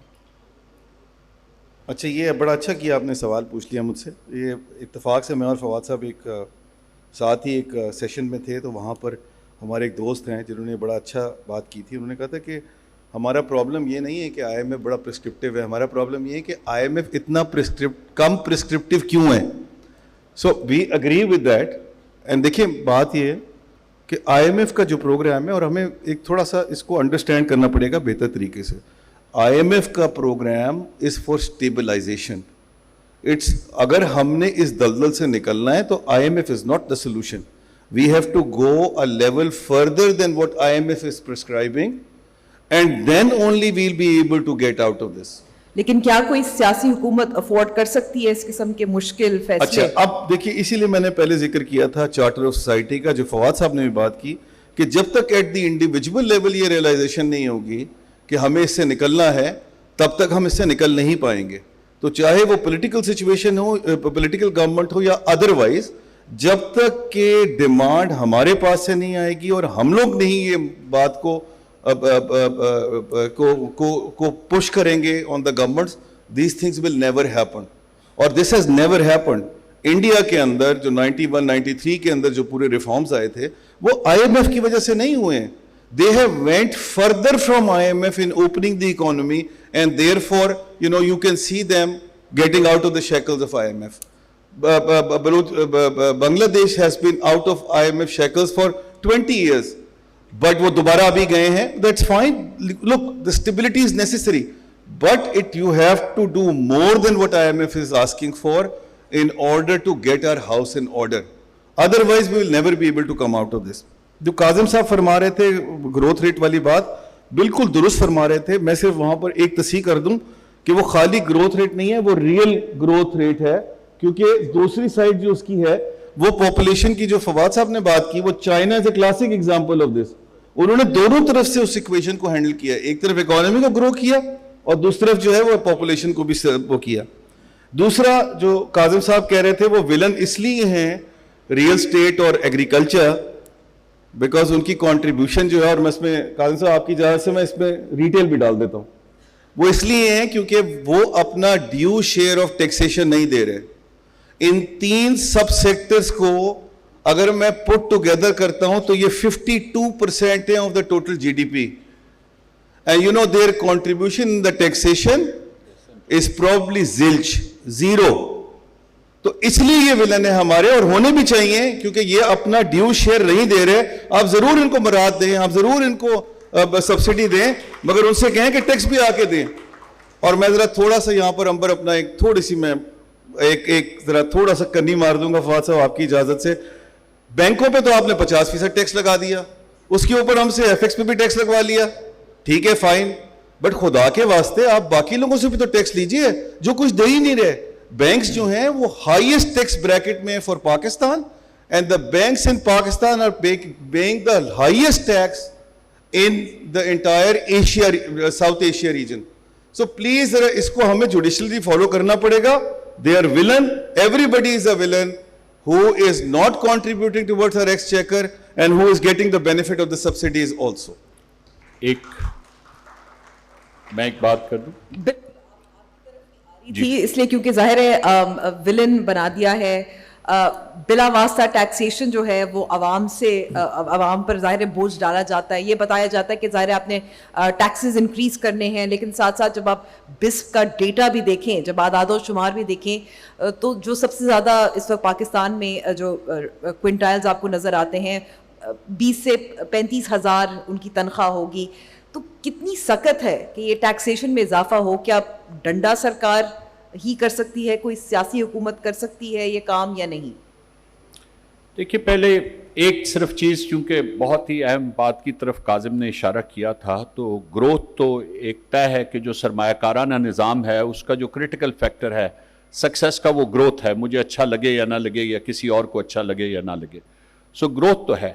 اچھا, یہ بڑا اچھا کیا آپ نے سوال پوچھ لیا مجھ سے. یہ اتفاق سے میں اور فواد صاحب ایک ساتھ ہی ایک سیشن میں تھے, تو وہاں پر ہمارے ایک دوست ہیں جنہوں نے بڑا اچھا بات کی تھی. انہوں نے کہا تھا کہ ہمارا پرابلم یہ نہیں ہے کہ آئی ایم ایف بڑا پرسکرپٹیو ہے, ہمارا پرابلم یہ ہے کہ آئی ایم ایف اتنا کم پرسکرپٹیو کیوں ہے. So we agree with that. And دیکھیں بات یہ ہے کہ آئی ایم ایف کا جو پروگرام ہے, اور ہمیں ایک تھوڑا سا اس کو انڈرسٹینڈ کرنا پڑے گا بہتر طریقے سے. آئی ایم ایف کا پروگرام از فار اسٹیبلائزیشن. اگر ہم نے اس دلدل سے نکلنا ہے تو I M F is not the solution. We have to go a level further than what I M F is prescribing, and then only we'll be able to get out of this. لیکن کیا کوئی سیاسی حکومت afford کر سکتی ہے اس قسم کے مشکل فیصلے؟ اچھا, اب دیکھیے اسی لیے میں نے پہلے ذکر کیا تھا چارٹر آف سوسائٹی کا, جو فواد صاحب نے بھی بات کی, کہ جب تک ایٹ دی انڈیویجول لیول یہ ریئلائزیشن نہیں ہوگی کہ ہمیں اس سے نکلنا ہے, تب تک ہم اس سے نکل نہیں پائیں گے. تو چاہے وہ پولیٹیکل سچویشن ہو, پولیٹیکل گورنمنٹ ہو یا ادروائز, جب تک کہ ڈیمانڈ ہمارے پاس سے نہیں آئے گی اور ہم لوگ نہیں یہ بات کو پش کریں گے on the governments, these things will never happen. اور this has never happened. India کے اندر جو 91 93 کے اندر جو پورے ریفارمز آئے تھے, وہ آئی ایم ایف کی وجہ سے نہیں ہوئے ہیں. They have went further from IMF in opening the economy, and therefore, you can see them getting out of the shackles of IMF. Bangladesh has been out of IMF shackles for 20 years. But وہ دوبارہ ابھی گئے ہیں, that's fine. Look, the stability is necessary, but you have to do more than what IMF is asking for in order to get our house in order. Otherwise, we will never be able to come out of this. جو کاظم صاحب فرما رہے تھے growth rate والی بات, بالکل درست فرما رہے تھے. میں صرف وہاں پر ایک تصحیح کر دوں کہ وہ خالی گروتھ ریٹ نہیں ہے, وہ ریئل گروتھ ریٹ ہے, کیونکہ دوسری سائڈ جو اس کی ہے وہ پاپولیشن کی, جو فواد صاحب نے بات کی, وہ China is a classic example of this. انہوں نے دونوں طرف سے اس ایکویشن کو ہینڈل کیا, ایک طرف اکانومی کو گرو کیا اور دوسری طرف جو ہے وہ پاپولیشن کو بھی وہ کیا. دوسرا جو کاظم صاحب کہہ رہے تھے, وہ ولن اس لیے ہیں ریئل اسٹیٹ اور ایگریکلچر, بیکاز ان کی کانٹریبیوشن جو ہے, اور میں اس میں کاظم صاحب آپ کی اجازت سے میں اس میں ریٹیل بھی ڈال دیتا ہوں, وہ اس لیے ہیں کیونکہ وہ اپنا ڈیو شیئر آف ٹیکسیشن نہیں دے رہے. ان 3 سب سیکٹرز کو اگر میں پٹ ٹوگیدر کرتا ہوں تو یہ 52% ہیں of the total G D P. And their contribution in the taxation is probably zilch, zero. تو اس لیے یہ ولن ہے ہمارے, اور ہونے بھی چاہیے, کیونکہ یہ اپنا ڈیو شیئر نہیں دے رہے. آپ ضرور ان کو مراد دیں, آپ ضرور ان کو سبسڈی دیں, مگر ان سے کہیں کہ ٹیکس بھی آ کے دیں. اور میں ذرا تھوڑا سا یہاں پر امبر اپنا ایک تھوڑی سی میں ایک ذرا تھوڑا سا کنی مار دوں گا فواد صاحب آپ کی اجازت سے. بینکوں پہ تو آپ نے 50% ٹیکس لگا دیا, اس کے اوپر ہم سے ایف ایکس پہ بھی ٹیکس لگوا لیا, ٹھیک ہے فائن, بٹ خدا کے واسطے آپ باقی لوگوں سے بھی تو ٹیکس لیجئے جو کچھ دے ہی نہیں رہے. بینکس جو ہیں وہ ہائیسٹ ٹیکس بریکٹ میں for Pakistan, and the banks in Pakistan are paying the highest tax in the entire Asia, South Asia region. So please ذرا اس کو ہمیں جوڈیشلی فالو کرنا پڑے گا. They are villain, everybody is a villain who is not contributing towards our exchequer and who is getting the benefit of the subsidies also. میں ایک بات کر دوں تھی, اس لیے کیونکہ ظاہر ہے ولن بنا دیا ہے, بلا واسطہ ٹیکسیشن جو ہے وہ عوام پر ظاہر بوجھ ڈالا جاتا ہے. یہ بتایا جاتا ہے کہ ظاہر آپ نے ٹیکسز انکریز کرنے ہیں, لیکن ساتھ ساتھ جب آپ بسپ کا ڈیٹا بھی دیکھیں, جب اعداد و شمار بھی دیکھیں, تو جو سب سے زیادہ اس وقت پاکستان میں جو کوئنٹائلز آپ کو نظر آتے ہیں, 20 سے 35 ہزار ان کی تنخواہ ہوگی. تو کتنی سخت ہے کہ یہ ٹیکسیشن میں اضافہ ہو, کیا ڈنڈا سرکار ہی کر سکتی ہے, کوئی سیاسی حکومت کر سکتی ہے یہ کام یا نہیں؟ دیکھیے, پہلے ایک صرف چیز، چونکہ بہت ہی اہم بات کی طرف کاظم نے اشارہ کیا تھا، تو گروتھ تو ایک طے ہے کہ جو سرمایہ کارانہ نظام ہے اس کا جو کرٹیکل فیکٹر ہے سکسیس کا وہ گروتھ ہے، مجھے اچھا لگے یا نہ لگے یا کسی اور کو اچھا لگے یا نہ لگے. سو گروتھ تو ہے،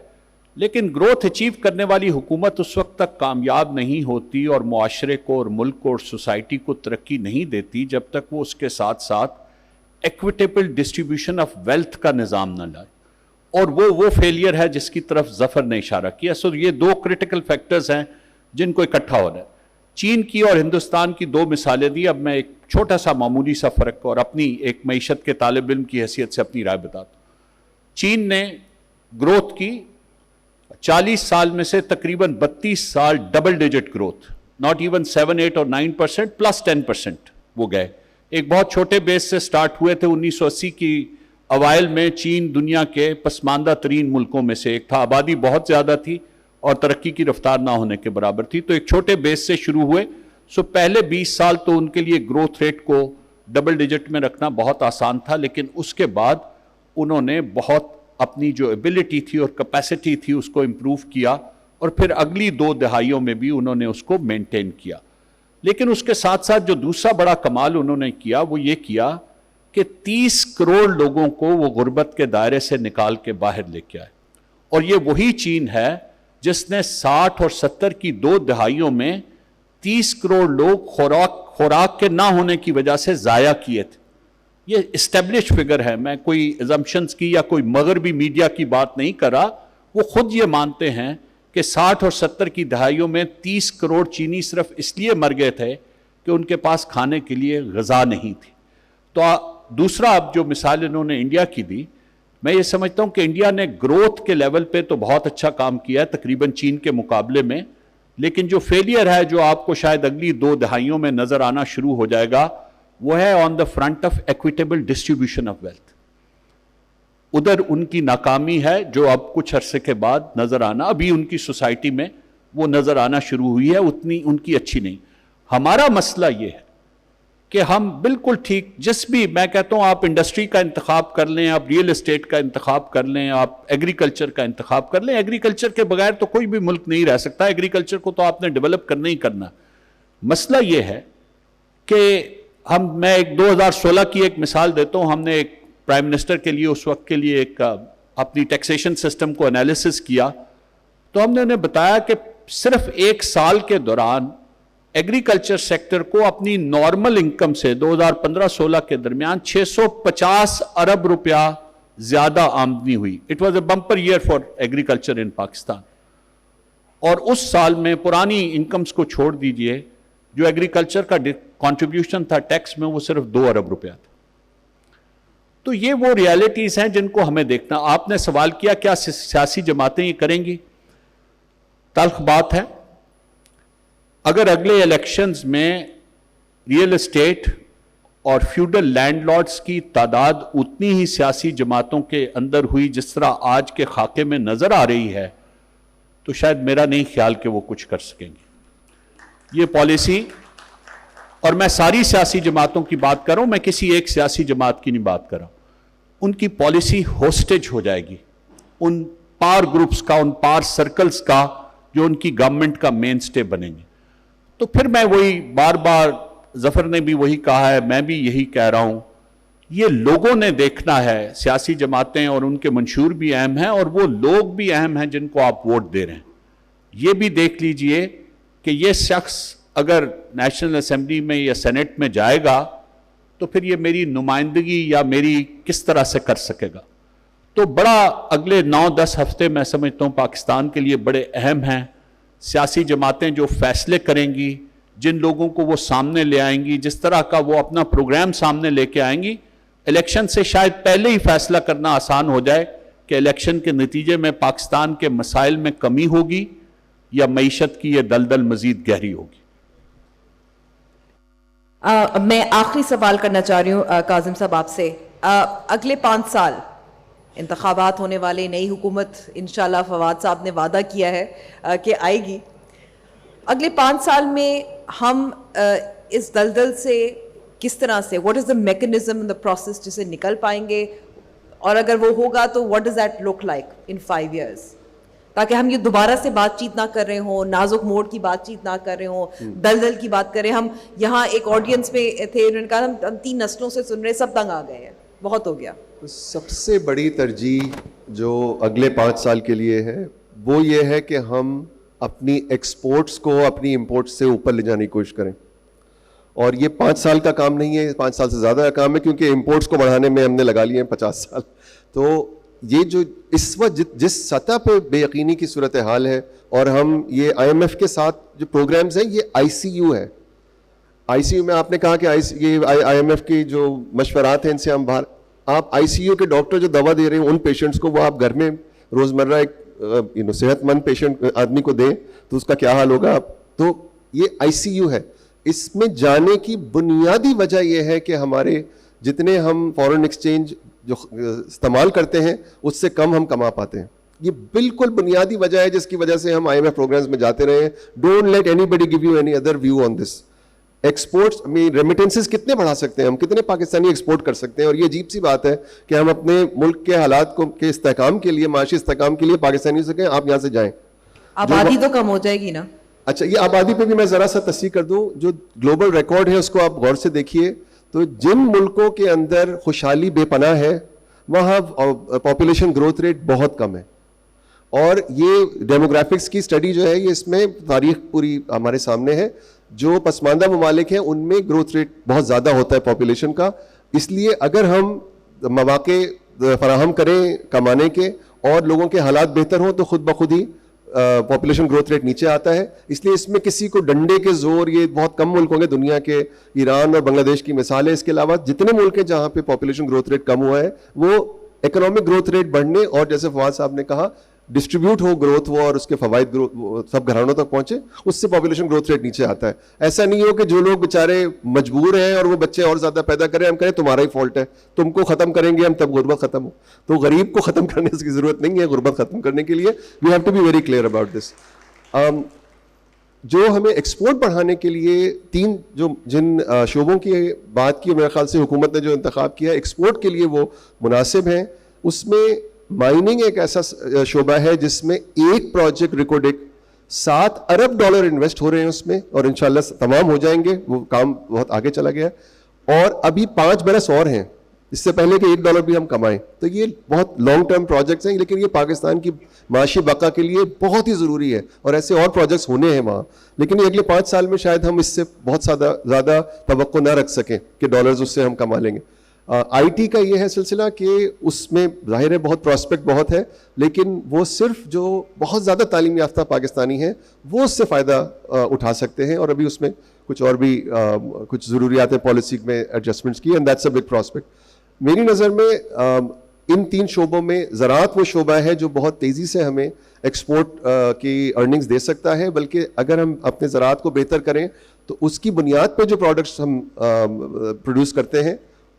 لیکن گروتھ اچیو کرنے والی حکومت اس وقت تک کامیاب نہیں ہوتی اور معاشرے کو اور ملک کو اور سوسائٹی کو ترقی نہیں دیتی جب تک وہ اس کے ساتھ ساتھ ایکویٹیبل ڈسٹریبیوشن آف ویلتھ کا نظام نہ لائے، اور وہ فیلئر ہے جس کی طرف ظفر نے اشارہ کیا. سو یہ دو کرٹیکل فیکٹرز ہیں جن کو اکٹھا ہونا ہے. چین کی اور ہندوستان کی دو مثالیں دی. اب میں ایک چھوٹا سا معمولی سا فرق اور اپنی ایک معیشت کے طالب علم کی حیثیت سے اپنی رائے بتاتا ہوں. چین نے گروتھ کی 40 سال میں سے تقریباً 32 سال double digit growth, not even 7, 8 اور 9% پلس 10% وہ گئے. ایک بہت چھوٹے بیس سے سٹارٹ ہوئے تھے. 1980 کی اوائل میں چین دنیا کے پسماندہ ترین ملکوں میں سے ایک تھا، آبادی بہت زیادہ تھی اور ترقی کی رفتار نہ ہونے کے برابر تھی. تو ایک چھوٹے بیس سے شروع ہوئے. سو پہلے 20 سال تو ان کے لیے گروتھ ریٹ کو ڈبل ڈیجٹ میں رکھنا بہت آسان تھا، لیکن اس کے بعد انہوں نے بہت اپنی جو ایبلٹی تھی اور کیپیسٹی تھی اس کو امپروو کیا، اور پھر اگلی 2 دہائیوں میں بھی انہوں نے اس کو مینٹین کیا. لیکن اس کے ساتھ ساتھ جو دوسرا بڑا کمال انہوں نے کیا وہ یہ کیا کہ 30 کروڑ لوگوں کو وہ غربت کے دائرے سے نکال کے باہر لے کے آئے. اور یہ وہی چین ہے جس نے 60 اور 70 کی 2 دہائیوں میں 30 کروڑ لوگ خوراک کے نہ ہونے کی وجہ سے ضائع کیے تھے. یہ اسٹیبلش فگر ہے، میں کوئی ایزمپشنز کی یا کوئی مغربی میڈیا کی بات نہیں کر رہا. وہ خود یہ مانتے ہیں کہ 60 اور 70 کی دہائیوں میں 30 کروڑ چینی صرف اس لیے مر گئے تھے کہ ان کے پاس کھانے کے لیے غذا نہیں تھی. تو دوسرا اب جو مثال انہوں نے انڈیا کی دی، میں یہ سمجھتا ہوں کہ انڈیا نے گروتھ کے لیول پہ تو بہت اچھا کام کیا ہے تقریباً چین کے مقابلے میں، لیکن جو فیلئر ہے جو آپ کو شاید اگلی 2 دہائیوں میں نظر آنا شروع ہو جائے گا وہ ہے on the front of equitable distribution of wealth. ادھر ان کی ناکامی ہے جو اب کچھ عرصے کے بعد نظر آنا، ابھی ان کی سوسائٹی میں وہ نظر آنا شروع ہوئی ہے، اتنی ان کی اچھی نہیں. ہمارا مسئلہ یہ ہے کہ ہم بالکل ٹھیک جس بھی، میں کہتا ہوں آپ انڈسٹری کا انتخاب کر لیں، آپ ریئل اسٹیٹ کا انتخاب کر لیں، آپ ایگریکلچر کا انتخاب کر لیں. ایگریکلچر کے بغیر تو کوئی بھی ملک نہیں رہ سکتا. ایگریکلچر کو تو آپ نے ڈیولپ کرنا ہی کرنا. مسئلہ یہ ہے کہ میں ایک 2016 کی ایک مثال دیتا ہوں. ہم نے ایک پرائم منسٹر کے لیے اس وقت کے لیے ایک اپنی ٹیکسیشن سسٹم کو انالیسس کیا، تو ہم نے انہیں بتایا کہ صرف 1 سال کے دوران ایگریکلچر سیکٹر کو اپنی نارمل انکم سے 2015-16 کے درمیان 650 ارب روپیہ زیادہ آمدنی ہوئی. It was a bumper year for agriculture in Pakistan. اور اس سال میں پرانی انکمز کو چھوڑ دیجئے، جو ایگریکلچر کا کنٹریبیوشن تھا ٹیکس میں وہ صرف 2 ارب روپیہ تھا. تو یہ وہ ریالٹیز ہیں جن کو ہمیں دیکھنا. آپ نے سوال کیا کیا سیاسی جماعتیں یہ کریں گی؟ تلخ بات ہے، اگر اگلے الیکشنز میں ریئل اسٹیٹ اور فیوڈل لینڈ لارڈز کی تعداد اتنی ہی سیاسی جماعتوں کے اندر ہوئی جس طرح آج کے خاکے میں نظر آ رہی ہے، تو شاید میرا نہیں خیال کہ وہ کچھ کر سکیں گے. یہ پالیسی، اور میں ساری سیاسی جماعتوں کی بات کر رہا ہوں، میں کسی ایک سیاسی جماعت کی نہیں بات کر رہا ہوں، ان کی پالیسی ہوسٹیج ہو جائے گی ان پاور گروپس کا، ان پاور سرکلز کا جو ان کی گورنمنٹ کا مین سٹے بنیں گے. تو پھر میں وہی بار بار، ظفر نے بھی وہی کہا ہے، میں بھی یہی کہہ رہا ہوں، یہ لوگوں نے دیکھنا ہے. سیاسی جماعتیں اور ان کے منشور بھی اہم ہیں اور وہ لوگ بھی اہم ہیں جن کو آپ ووٹ دے رہے ہیں. یہ بھی دیکھ لیجئے کہ یہ شخص اگر نیشنل اسمبلی میں یا سینٹ میں جائے گا تو پھر یہ میری نمائندگی یا میری کس طرح سے کر سکے گا. تو بڑا اگلے 9-10 ہفتے میں سمجھتا ہوں پاکستان کے لیے بڑے اہم ہیں. سیاسی جماعتیں جو فیصلے کریں گی، جن لوگوں کو وہ سامنے لے آئیں گی، جس طرح کا وہ اپنا پروگرام سامنے لے کے آئیں گی، الیکشن سے شاید پہلے ہی فیصلہ کرنا آسان ہو جائے کہ الیکشن کے نتیجے میں پاکستان کے مسائل میں کمی ہوگی یا معیشت کی یہ دلدل مزید گہری ہوگی. میں آخری سوال کرنا چاہ رہی ہوں کاظم صاحب آپ سے. اگلے 5 سال انتخابات ہونے والے، نئی حکومت انشاءاللہ فواد صاحب نے وعدہ کیا ہے کہ آئے گی. اگلے 5 سال میں ہم اس دلدل سے کس طرح سے، what is the mechanism in the process جسے نکل پائیں گے؟ اور اگر وہ ہوگا تو what does that look like in 5 years, تاکہ ہم یہ دوبارہ سے بات چیت نہ کر رہے ہوں, نازک موڑ کی بات چیت نہ کر رہے ہوں, دلدل کی بات کریں. ہم یہاں ایک آڈینس میں تھے, انہوں نے کہا ہم 3 نسلوں سے سن رہے, سب تنگ آ گئے ہیں, بہت ہو گیا. سب سے بڑی ترجیح جو اگلے 5 سال کے لیے ہے وہ یہ ہے کہ ہم اپنی ایکسپورٹس کو اپنی امپورٹس سے اوپر لے جانے کی کوشش کریں. اور یہ 5 سال کا کام نہیں ہے, 5 سال سے زیادہ کا کام ہے, کیونکہ امپورٹس کو بڑھانے میں ہم نے لگا لیے ہیں 50 سال. تو یہ جو اس وقت جس سطح پہ بے یقینی کی صورتحال ہے, اور ہم یہ IMF کے ساتھ جو پروگرامز ہیں, یہ ICU ہے. ICU میں آپ نے کہا کہ یہ IMF کی جو مشورات ہیں ان سے ہم باہر, آپ ICU کے ڈاکٹر جو دوا دے رہے ہیں ان پیشنٹس کو, وہ آپ گھر میں روزمرہ ایک صحت مند پیشنٹ آدمی کو دیں تو اس کا کیا حال ہوگا. تو یہ ICU ہے. اس میں جانے کی بنیادی وجہ یہ ہے کہ ہمارے جتنے ہم فارن ایکسچینج جو استعمال کرتے ہیں اس سے کم ہم کما پاتے ہیں. یہ بالکل بنیادی وجہ ہے جس کی وجہ سے ہم IMF پروگرامز میں جاتے رہے ہیں. Don't let anybody give you any other view on this. Exports remittances کتنے بڑھا سکتے ہیں ہم, کتنے پاکستانی ایکسپورٹ کر سکتے ہیں. اور یہ عجیب سی بات ہے کہ ہم اپنے ملک کے حالات کو کے استحکام کے لیے, معاشی استحکام کے لیے پاکستانیوں سے کہیں آپ یہاں سے جائیں. آبادی تو کم ہو جائے گی نا. اچھا, یہ آبادی پہ بھی میں ذرا سا تصحیح کر دوں. جو گلوبل ریکارڈ ہے اس کو آپ غور سے دیکھیے تو جن ملکوں کے اندر خوشحالی بے پناہ ہے وہاں پاپولیشن گروتھ ریٹ بہت کم ہے. اور یہ ڈیموگرافکس کی اسٹڈی جو ہے یہ اس میں تاریخ پوری ہمارے سامنے ہے. جو پسماندہ ممالک ہیں ان میں گروتھ ریٹ بہت زیادہ ہوتا ہے پاپولیشن کا. اس لیے اگر ہم مواقع فراہم کریں کمانے کے اور لوگوں کے حالات بہتر ہوں تو خود بخود ہی پاپولیشن گروتھ ریٹ نیچے آتا ہے. اس لیے اس میں کسی کو ڈنڈے کے زور, یہ بہت کم ملک ہوں گے دنیا کے, ایران اور بنگلہ دیش کی مثال ہے. اس کے علاوہ جتنے ملک ہیں جہاں پہ پاپولیشن گروتھ ریٹ کم ہوا ہے وہ اکنامک گروتھ ریٹ بڑھنے اور جیسے فواد صاحب نے کہا ڈسٹریبیوٹ ہو گروتھ وہ اور اس کے فوائد سب گھرانوں تک پہنچے, اس سے پاپولیشن گروتھ ریٹ نیچے آتا ہے. ایسا نہیں ہو کہ جو لوگ بیچارے مجبور ہیں اور وہ بچے اور زیادہ پیدا کریں, ہم کہیں تمہارا ہی فالٹ ہے, تم کو ختم کریں گے ہم تب غربت ختم ہو. تو غریب کو ختم کرنے کی ضرورت نہیں ہے. غربت ختم کرنے کے لیے we have to be very clear about this. جو ہمیں ایکسپورٹ بڑھانے کے لیے جن شعبوں کی بات کی میرے خیال سے حکومت نے جو انتخاب کیا ہے ایکسپورٹ کے لیے وہ مناسب ہیں. اس میں مائننگ ایک ایسا شعبہ ہے جس میں ایک پروجیکٹ ریکارڈ 7 ارب ڈالر انویسٹ ہو رہے ہیں اس میں, اور انشاءاللہ تمام ہو جائیں گے. وہ کام بہت آگے چلا گیا ہے اور ابھی 5 برس اور ہیں اس سے پہلے کہ $1 بھی ہم کمائیں. تو یہ بہت لانگ ٹرم پروجیکٹس ہیں, لیکن یہ پاکستان کی معاشی بقا کے لیے بہت ہی ضروری ہے اور ایسے اور پروجیکٹس ہونے ہیں وہاں. لیکن یہ اگلے 5 سال میں شاید ہم اس سے بہت زیادہ توقع نہ رکھ سکیں کہ ڈالرز اس سے ہم کما لیں گے. IT کا یہ ہے سلسلہ کہ اس میں ظاہر ہے بہت پراسپیکٹ بہت ہے, لیکن وہ صرف جو بہت زیادہ تعلیم یافتہ پاکستانی ہیں وہ اس سے فائدہ اٹھا سکتے ہیں. اور ابھی اس میں کچھ اور بھی کچھ ضروریات پالیسی میں ایڈجسٹمنٹس کی, and that's a big prospect. میری نظر میں ان 3 شعبوں میں زراعت وہ شعبہ ہے جو بہت تیزی سے ہمیں ایکسپورٹ کی ارننگز دے سکتا ہے. بلکہ اگر ہم اپنے زراعت کو بہتر کریں تو اس کی بنیاد پہ جو پروڈکٹس ہم پروڈیوس کرتے ہیں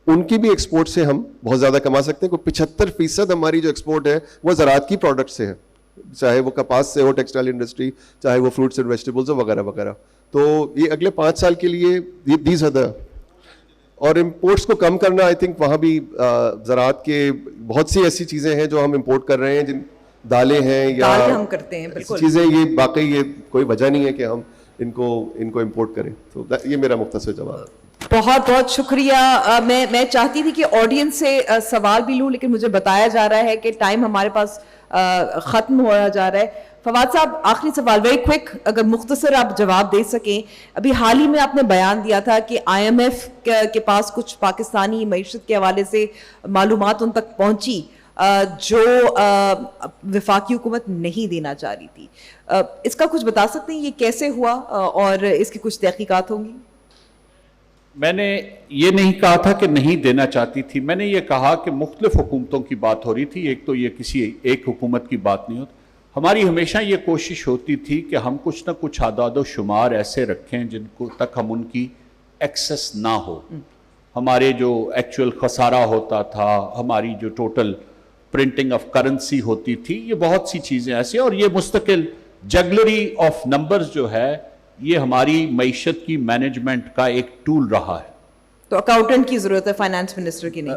ان کی بھی ایکسپورٹ سے ہم بہت زیادہ کما سکتے ہیں. کوئی 75% ہماری جو ایکسپورٹ ہے وہ زراعت کی پروڈکٹ سے ہے, چاہے وہ کپاس سے ہو, ٹیکسٹائل انڈسٹری, چاہے وہ فروٹس اینڈ ویجیٹیبلز ہو وغیرہ وغیرہ. تو یہ اگلے 5 سال کے لیے دیز آر. اور امپورٹس کو کم کرنا, آئی تھنک وہاں بھی زراعت کے بہت سی ایسی چیزیں ہیں جو ہم امپورٹ کر رہے ہیں, جن دالیں ہیں یا ہم کرتے ہیں بالکل چیزیں, یہ واقعی یہ کوئی وجہ نہیں ہے کہ ہم ان کو امپورٹ کریں. تو یہ میرا مختصر جواب ہے. بہت بہت شکریہ. میں چاہتی تھی کہ آڈینس سے سوال بھی لوں, لیکن مجھے بتایا جا رہا ہے کہ ٹائم ہمارے پاس ختم ہوا جا رہا ہے. فواد صاحب, آخری سوال ویری کوئک, اگر مختصر آپ جواب دے سکیں. ابھی حال ہی میں آپ نے بیان دیا تھا کہ IMF کے پاس کچھ پاکستانی معیشت کے حوالے سے معلومات ان تک پہنچی جو وفاقی حکومت نہیں دینا چاہ رہی تھی. اس کا کچھ بتا سکتے ہیں یہ کیسے ہوا اور اس کی کچھ تحقیقات ہوں گی؟ میں نے یہ نہیں کہا تھا کہ نہیں دینا چاہتی تھی, میں نے یہ کہا کہ مختلف حکومتوں کی بات ہو رہی تھی. ایک تو یہ کسی ایک حکومت کی بات نہیں ہوتی. ہماری ہمیشہ یہ کوشش ہوتی تھی کہ ہم کچھ نہ کچھ اعداد و شمار ایسے رکھیں جن کو تک ہم ان کی ایکسس نہ ہو. ہمارے جو ایکچوئل خسارہ ہوتا تھا, ہماری جو ٹوٹل پرنٹنگ آف کرنسی ہوتی تھی, یہ بہت سی چیزیں ایسے, اور یہ مستقل جگلری آف نمبرز جو ہے یہ ہماری معیشت کی مینجمنٹ کا ایک ٹول رہا ہے. تو اکاؤنٹنٹ کی ضرورت ہے, فائنانس منسٹر کی نہیں.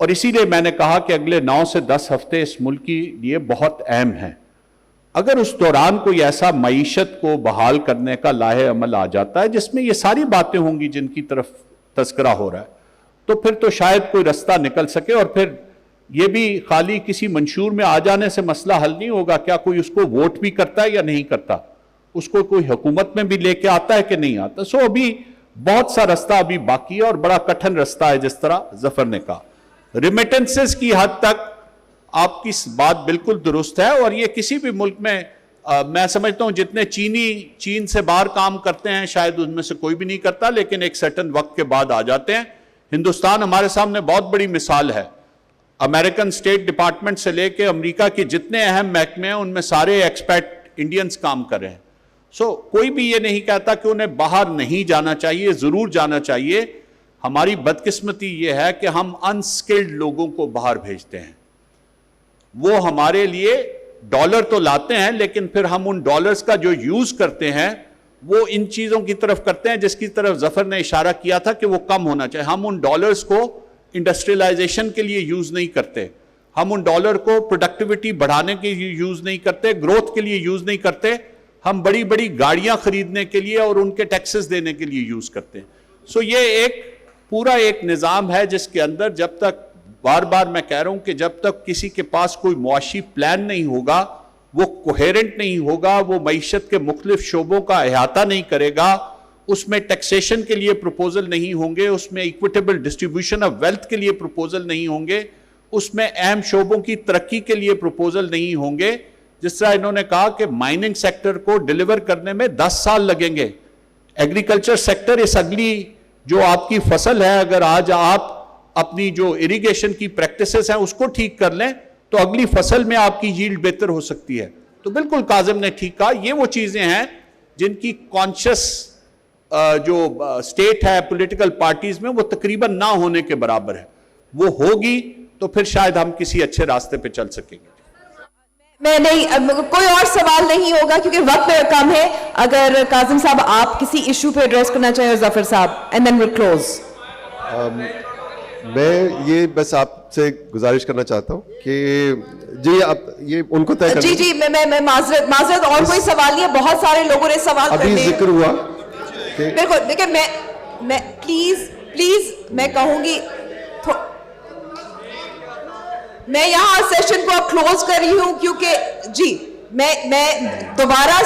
اور اسی لیے میں نے کہا کہ اگلے 9 سے 10 ہفتے اس ملک کے لیے بہت اہم ہیں. اگر اس دوران کوئی ایسا معیشت کو بحال کرنے کا لاہے عمل آ جاتا ہے جس میں یہ ساری باتیں ہوں گی جن کی طرف تذکرہ ہو رہا ہے, تو پھر تو شاید کوئی رستہ نکل سکے. اور پھر یہ بھی خالی کسی منشور میں آ جانے سے مسئلہ حل نہیں ہوگا. کیا کوئی اس کو ووٹ بھی کرتا ہے یا نہیں کرتا, اس کو کوئی حکومت میں بھی لے کے آتا ہے کہ نہیں آتا. سو ابھی بہت سا رستہ ابھی باقی ہے اور بڑا کٹھن رستہ ہے, جس طرح ظفر نے کہا. ریمیٹنسز کی حد تک آپ کی بات بالکل درست ہے, اور یہ کسی بھی ملک میں میں سمجھتا ہوں جتنے چین سے باہر کام کرتے ہیں شاید ان میں سے کوئی بھی نہیں کرتا, لیکن ایک سرٹن وقت کے بعد آ جاتے ہیں. ہندوستان ہمارے سامنے بہت بڑی مثال ہے. امریکن اسٹیٹ ڈپارٹمنٹ سے لے کے امریکہ کے جتنے اہم محکمے ہیں ان میں سارے ایکسپیٹ انڈینز کام کر رہے ہیں. سو کوئی بھی یہ نہیں کہتا کہ انہیں باہر نہیں جانا چاہیے, ضرور جانا چاہیے. ہماری بدقسمتی یہ ہے کہ ہم انسکلڈ لوگوں کو باہر بھیجتے ہیں. وہ ہمارے لیے ڈالر تو لاتے ہیں, لیکن پھر ہم ان ڈالرز کا جو یوز کرتے ہیں وہ ان چیزوں کی طرف کرتے ہیں جس کی طرف ظفر نے اشارہ کیا تھا کہ وہ کم ہونا چاہیے. ہم ان ڈالرز کو انڈسٹریلائزیشن کے لیے یوز نہیں کرتے, ہم ان ڈالر کو پروڈکٹیوٹی بڑھانے کے لیے یوز نہیں کرتے, گروتھ کے لیے یوز نہیں کرتے. ہم بڑی بڑی گاڑیاں خریدنے کے لیے اور ان کے ٹیکسز دینے کے لیے یوز کرتے ہیں. سو یہ ایک پورا ایک نظام ہے جس کے اندر جب تک, بار بار میں کہہ رہا ہوں کہ جب تک کسی کے پاس کوئی معاشی پلان نہیں ہوگا, وہ کوہیرنٹ نہیں ہوگا, وہ معیشت کے مختلف شعبوں کا احاطہ نہیں کرے گا, اس میں ٹیکسیشن کے لیے پروپوزل نہیں ہوں گے, اس میں ایکویٹیبل ڈسٹریبیوشن آف ویلتھ کے لیے پروپوزل نہیں ہوں گے, اس میں اہم شعبوں کی ترقی کے لیے پروپوزل نہیں ہوں گے. جس طرح انہوں نے کہا کہ مائننگ سیکٹر کو ڈیلیور کرنے میں 10 سال لگیں گے. ایگریکلچر سیکٹر اس اگلی جو آپ کی فصل ہے, اگر آج آپ اپنی جو اریگیشن کی پریکٹسز ہیں اس کو ٹھیک کر لیں تو اگلی فصل میں آپ کی ییلڈ بہتر ہو سکتی ہے. تو بالکل کاظم نے ٹھیک کہا, یہ وہ چیزیں ہیں جن کی کانشس جو سٹیٹ ہے پولیٹیکل پارٹیز میں وہ تقریباً نہ ہونے کے برابر ہے. وہ ہوگی تو پھر شاید ہم کسی اچھے راستے پہ چل سکیں گے. میں نہیں, کوئی اور سوال نہیں ہوگا کیونکہ وقت کم ہے. اگر کاظم صاحب آپ کسی ایشو پہ ایڈریس کرنا چاہیں ظفر صاحب, اینڈ دین ویل کلوز. میں یہ بس آپ سے گزارش کرنا چاہتا ہوں کہ جی آپ یہ ان کو طے کریں. جی میں معذرت اور کوئی سوال نہیں ہے, بہت سارے لوگوں نے سوال کرنے ابھی ذکر ہوا. بالکل, دیکھیں میں پلیز میں کہوں گی, میں یہاں سیشن کو اب کلوز کر رہی ہوں کیونکہ جی میں دوبارہ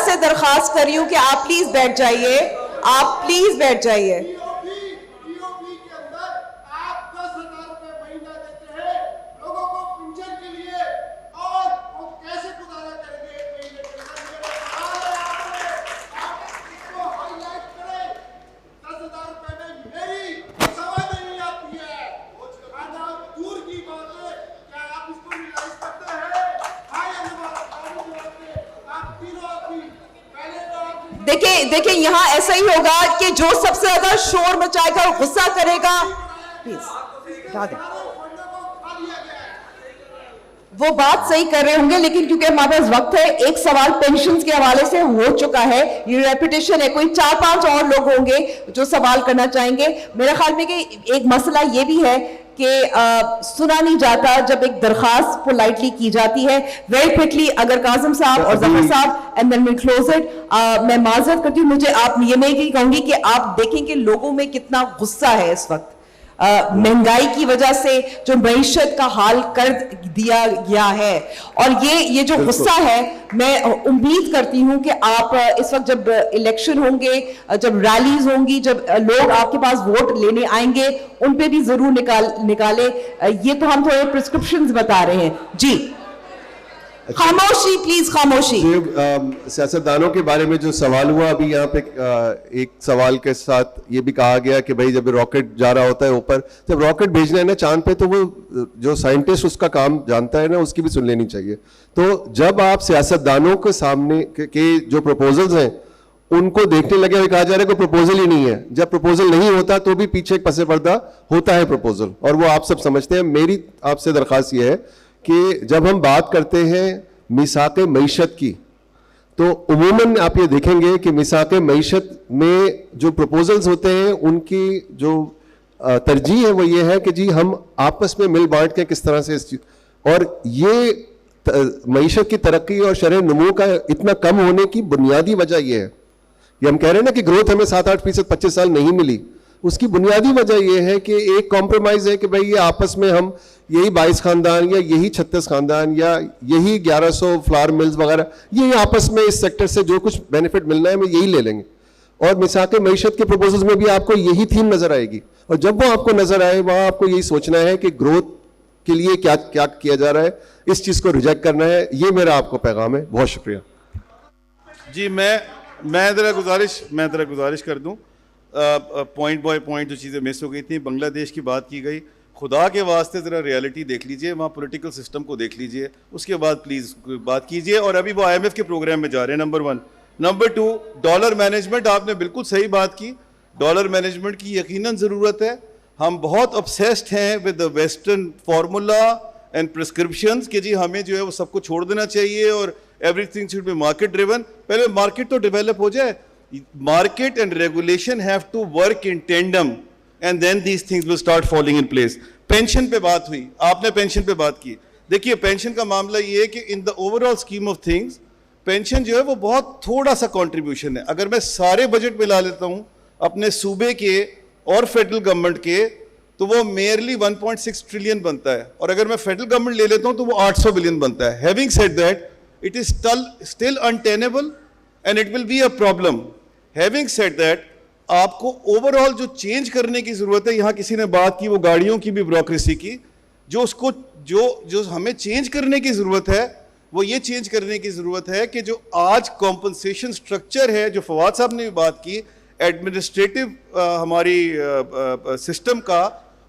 سے درخواست کر رہی ہوں کہ آپ پلیز بیٹھ جائیے, آپ پلیز بیٹھ جائیے. دیکھیں یہاں ایسا ہی ہوگا کہ جو سب سے زیادہ شور مچائے گا اور غصہ کرے گا, وہ بات صحیح کر رہے ہوں گے, لیکن کیونکہ ہمارے پاس وقت ہے, ایک سوال پینشنز کے حوالے سے ہو چکا ہے, یہ ریپیٹیشن ہے, کوئی 4-5 اور لوگ ہوں گے جو سوال کرنا چاہیں گے. میرے خیال میں کہ ایک مسئلہ یہ بھی ہے کہ سنا نہیں جاتا جب ایک درخواست پولائٹلی کی جاتی ہے. ویری کوئکلی اگر کاظم صاحب اور ظفر صاحب, and then we close it. میں معذرت کرتی ہوں, مجھے آپ یہ میں کہوں گی کہ آپ دیکھیں کہ لوگوں میں کتنا غصہ ہے اس وقت, مہنگائی کی وجہ سے جو معیشت کا حال کر دیا گیا ہے, اور یہ جو غصہ ہے, میں امید کرتی ہوں کہ آپ اس وقت جب الیکشن ہوں گے, جب ریلیز ہوں گی, جب لوگ آپ کے پاس ووٹ لینے آئیں گے, ان پہ بھی ضرور نکالے. یہ تو ہم تھوڑے پرسکرپشنز بتا رہے ہیں. جی خاموشی پلیز, خاموشی. سیاستدانوں کے بارے میں جو سوال ہوا ابھی یہاں پہ, ایک سوال کے ساتھ یہ بھی کہا گیا کہ بھائی جب راکٹ جا رہا ہوتا ہے اوپر, جب راکٹ بھیجنا ہے نا چاند پہ, تو وہ جو سائنٹسٹ اس کا کام جانتا ہے نا, اس کی بھی سن لینی چاہیے. تو جب آپ سیاستدانوں کے سامنے کے جو پروپوزلز ہیں ان کو دیکھنے لگے, کہا جا رہا ہے کہ پروپوزل ہی نہیں ہے. جب پروپوزل نہیں ہوتا تو بھی پیچھے ایک پس پردہ ہوتا ہے پروپوزل, اور وہ آپ سب سمجھتے ہیں. میری آپ سے درخواست یہ ہے کہ جب ہم بات کرتے ہیں میثاق معیشت کی, تو عموماً آپ یہ دیکھیں گے کہ میثاق معیشت میں جو پروپوزلز ہوتے ہیں ان کی جو ترجیح ہے وہ یہ ہے کہ جی ہم آپس میں مل بانٹ کے کس طرح سے اس چیز, اور یہ معیشت کی ترقی اور شرح نمو کا اتنا کم ہونے کی بنیادی وجہ یہ ہے. یہ ہم کہہ رہے ہیں نا کہ گروتھ ہمیں 7-8% 25 سال نہیں ملی, اس کی بنیادی وجہ یہ ہے کہ ایک کمپرومائز ہے کہ بھئی یہ آپس میں ہم یہی 22 خاندان یا یہی 36 خاندان یا یہی 1100 فلاور ملز وغیرہ, یہ آپس میں اس سیکٹر سے جو کچھ بینیفٹ ملنا ہے ہمیں یہی لے لیں گے. اور میثاق معیشت کے پروپوزلز میں بھی آپ کو یہی تھیم نظر آئے گی, اور جب وہ آپ کو نظر آئے وہاں آپ کو یہی سوچنا ہے کہ گروتھ کے لیے کیا کیا کیا جا رہا ہے, اس چیز کو ریجیکٹ کرنا ہے. یہ میرا آپ کو پیغام ہے. بہت شکریہ. جی میں ذرا گزارش کر دوں, پوائنٹ بائی پوائنٹ جو چیزیں مس ہو گئی تھیں. بنگلہ دیش کی بات کی گئی, خدا کے واسطے ذرا ریالٹی دیکھ لیجئے, وہاں پولیٹیکل سسٹم کو دیکھ لیجئے, اس کے بعد پلیز بات کیجئے. اور ابھی وہ IMF کے پروگرام میں جا رہے ہیں, نمبر 1. Number 2, dollar management. آپ نے بالکل صحیح بات کی, ڈالر مینجمنٹ کی یقیناً ضرورت ہے. ہم بہت obsessed ہیں with the western formula and prescriptions کہ جی ہمیں جو ہے وہ سب کو چھوڑ دینا چاہیے اور everything should be market driven. پہلے مارکیٹ تو ڈیولپ ہو جائے. Market and regulation have to work in tandem and then these things will start falling in place. Pension پہ بات ہوئی, آپ نے پینشن پہ بات کی. دیکھیے پینشن کا معاملہ یہ ہے کہ in the overall scheme of things pension جو ہے وہ بہت تھوڑا سا کنٹریبیوشن ہے. اگر میں سارے بجٹ ملا لیتا ہوں اپنے صوبے کے اور فیڈرل گورنمنٹ کے تو وہ میئرلی 1.6 ٹریلین بنتا ہے, اور اگر میں فیڈرل گورنمنٹ لے لیتا ہوں تو وہ 800 بلین بنتا ہے. Having said that, it is still untenable and it will be a problem. Having said that, آپ کو اوور آل جو چینج کرنے کی ضرورت ہے, یہاں کسی نے بات کی وہ گاڑیوں کی بھی بیوروکریسی کی, جو اس کو جو ہمیں چینج کرنے کی ضرورت ہے وہ یہ چینج کرنے کی ضرورت ہے کہ جو آج کمپنسیشن سٹرکچر ہے, جو فواد صاحب نے بھی بات کی, ایڈمنسٹریٹو ہماری سسٹم کا,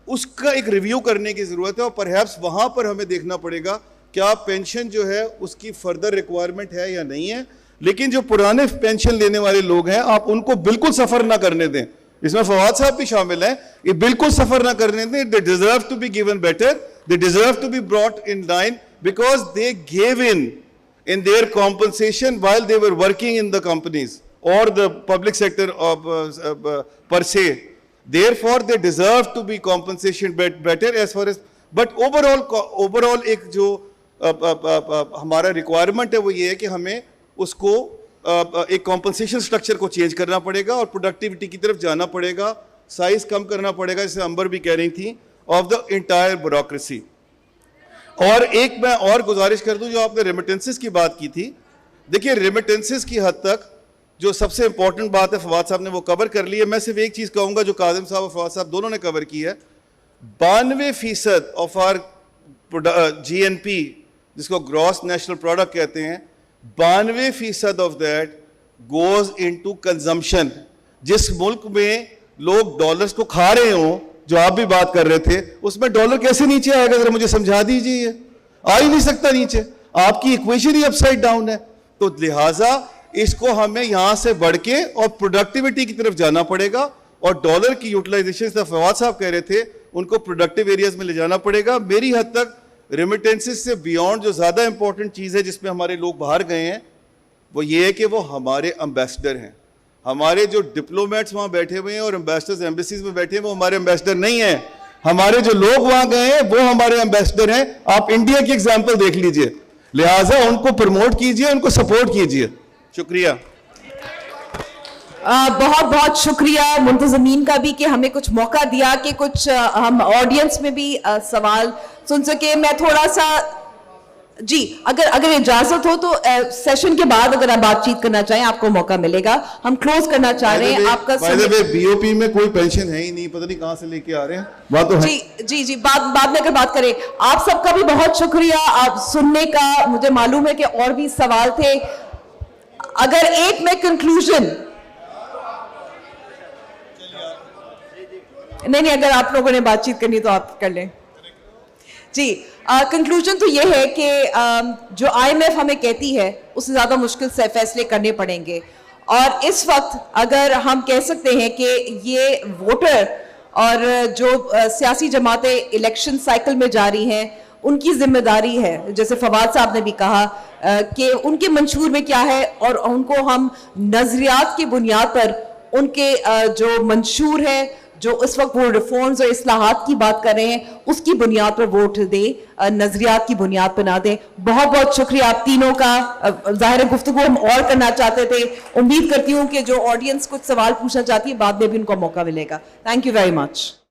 اس کا ایک ریویو کرنے کی ضرورت ہے. اور پرہیپس وہاں پر ہمیں دیکھنا پڑے گا کیا پینشن جو ہے اس کی فردر ریکوائرمنٹ ہے یا نہیں ہے. لیکن جو پرانے پینشن لینے والے لوگ ہیں آپ ان کو بالکل سفر نہ کرنے دیں, اس میں فواد صاحب بھی شامل ہیں, یہ بالکل سفر نہ کرنے دیں. They deserve to be given better, they deserve to be brought in line because they gave in their compensation while they were working in the companies or the public sector per se. Therefore they deserve to be compensation better as far as, but overall ایک جو ہمارا requirement ہے وہ یہ ہے کہ ہمیں اس کو ایک کمپنسیشن سٹرکچر کو چینج کرنا پڑے گا اور پروڈکٹیوٹی کی طرف جانا پڑے گا, سائز کم کرنا پڑے گا, جیسے امبر بھی کہہ رہی تھی, آف دا انٹائر بیوروکریسی. اور ایک میں اور گزارش کر دوں, جو آپ نے ریمیٹنسز کی بات کی تھی, دیکھیے ریمیٹنسز کی حد تک جو سب سے امپورٹنٹ بات ہے فواد صاحب نے وہ کور کر لی ہے. میں صرف ایک چیز کہوں گا جو کاظم صاحب اور فواد صاحب دونوں نے کور کی ہے, 92% آف آر GNP جس کو گراس نیشنل پروڈکٹ کہتے ہیں, 92% of that goes into consumption. جس ملک میں لوگ ڈالرز کو کھا رہے ہوں, جو آپ بھی بات کر رہے تھے, اس میں ڈالر کیسے نیچے آئے گا ذرا مجھے سمجھا دیجیے. آ ہی نہیں سکتا نیچے, آپ کی ایکویشن ہی اپ سائڈ ڈاؤن ہے. تو لہٰذا اس کو ہمیں یہاں سے بڑھ کے اور پروڈکٹیوٹی کی طرف جانا پڑے گا, اور ڈالر کی یوٹیلائزیشن فواد صاحب کہہ رہے تھے ان کو پروڈکٹیو ایریاز میں لے جانا پڑے گا. میری حد تک ریمیٹنسز سے بیونڈ جو زیادہ امپورٹنٹ چیز ہے جس میں ہمارے لوگ باہر گئے ہیں وہ یہ ہے کہ وہ ہمارے امبیسڈر ہیں. ہمارے جو ڈپلومیٹس وہاں بیٹھے ہوئے ہیں اور امبیسڈرز ایمبیسیز میں بیٹھے ہیں وہ ہمارے امبیسڈر نہیں ہیں. ہمارے جو لوگ وہاں گئے ہیں وہ ہمارے امبیسڈر ہیں. آپ انڈیا کی ایگزامپل دیکھ لیجئے, لہٰذا ان کو پروموٹ کیجئے, ان کو سپورٹ کیجئے. شکریہ. بہت بہت شکریہ منتظمین کا بھی کہ ہمیں کچھ موقع دیا کہ کچھ ہم آڈینس میں بھی سوال سن سکے. میں تھوڑا سا جی اگر اجازت ہو تو سیشن کے بعد اگر آپ بات چیت کرنا چاہیں آپ کو موقع ملے گا. ہم کلوز کرنا چاہ رہے ہیں. آپ کا BOP میں کوئی پینشن ہے ہی نہیں, پتہ نہیں کہاں سے لے کے آ رہے ہیں. جی بعد میں اگر بات کریں. آپ سب کا بھی بہت شکریہ آپ سننے کا. مجھے معلوم ہے کہ اور بھی سوال تھے. اگر ایک میں کنکلوژن نہیں اگر آپ لوگوں نے بات چیت کرنی تو آپ کر لیں. جی کنکلوژن تو یہ ہے کہ جو IMF ہمیں کہتی ہے اس سے زیادہ مشکل سے فیصلے کرنے پڑیں گے, اور اس وقت اگر ہم کہہ سکتے ہیں کہ یہ ووٹر اور جو سیاسی جماعتیں الیکشن سائیکل میں جاری ہیں ان کی ذمہ داری ہے, جیسے فواد صاحب نے بھی کہا کہ ان کے منشور میں کیا ہے, اور ان کو ہم نظریات کی بنیاد پر ان کے جو منشور ہے, جو اس وقت وہ ریفارمز اور اصلاحات کی بات کر رہے ہیں اس کی بنیاد پر ووٹ دیں, نظریات کی بنیاد پر نہ دیں. بہت بہت شکریہ آپ تینوں کا. ظاہر ہے گفتگو ہم اور کرنا چاہتے تھے, امید کرتی ہوں کہ جو آڈینس کچھ سوال پوچھنا چاہتی ہے بعد میں بھی ان کو موقع ملے گا. Thank you very much.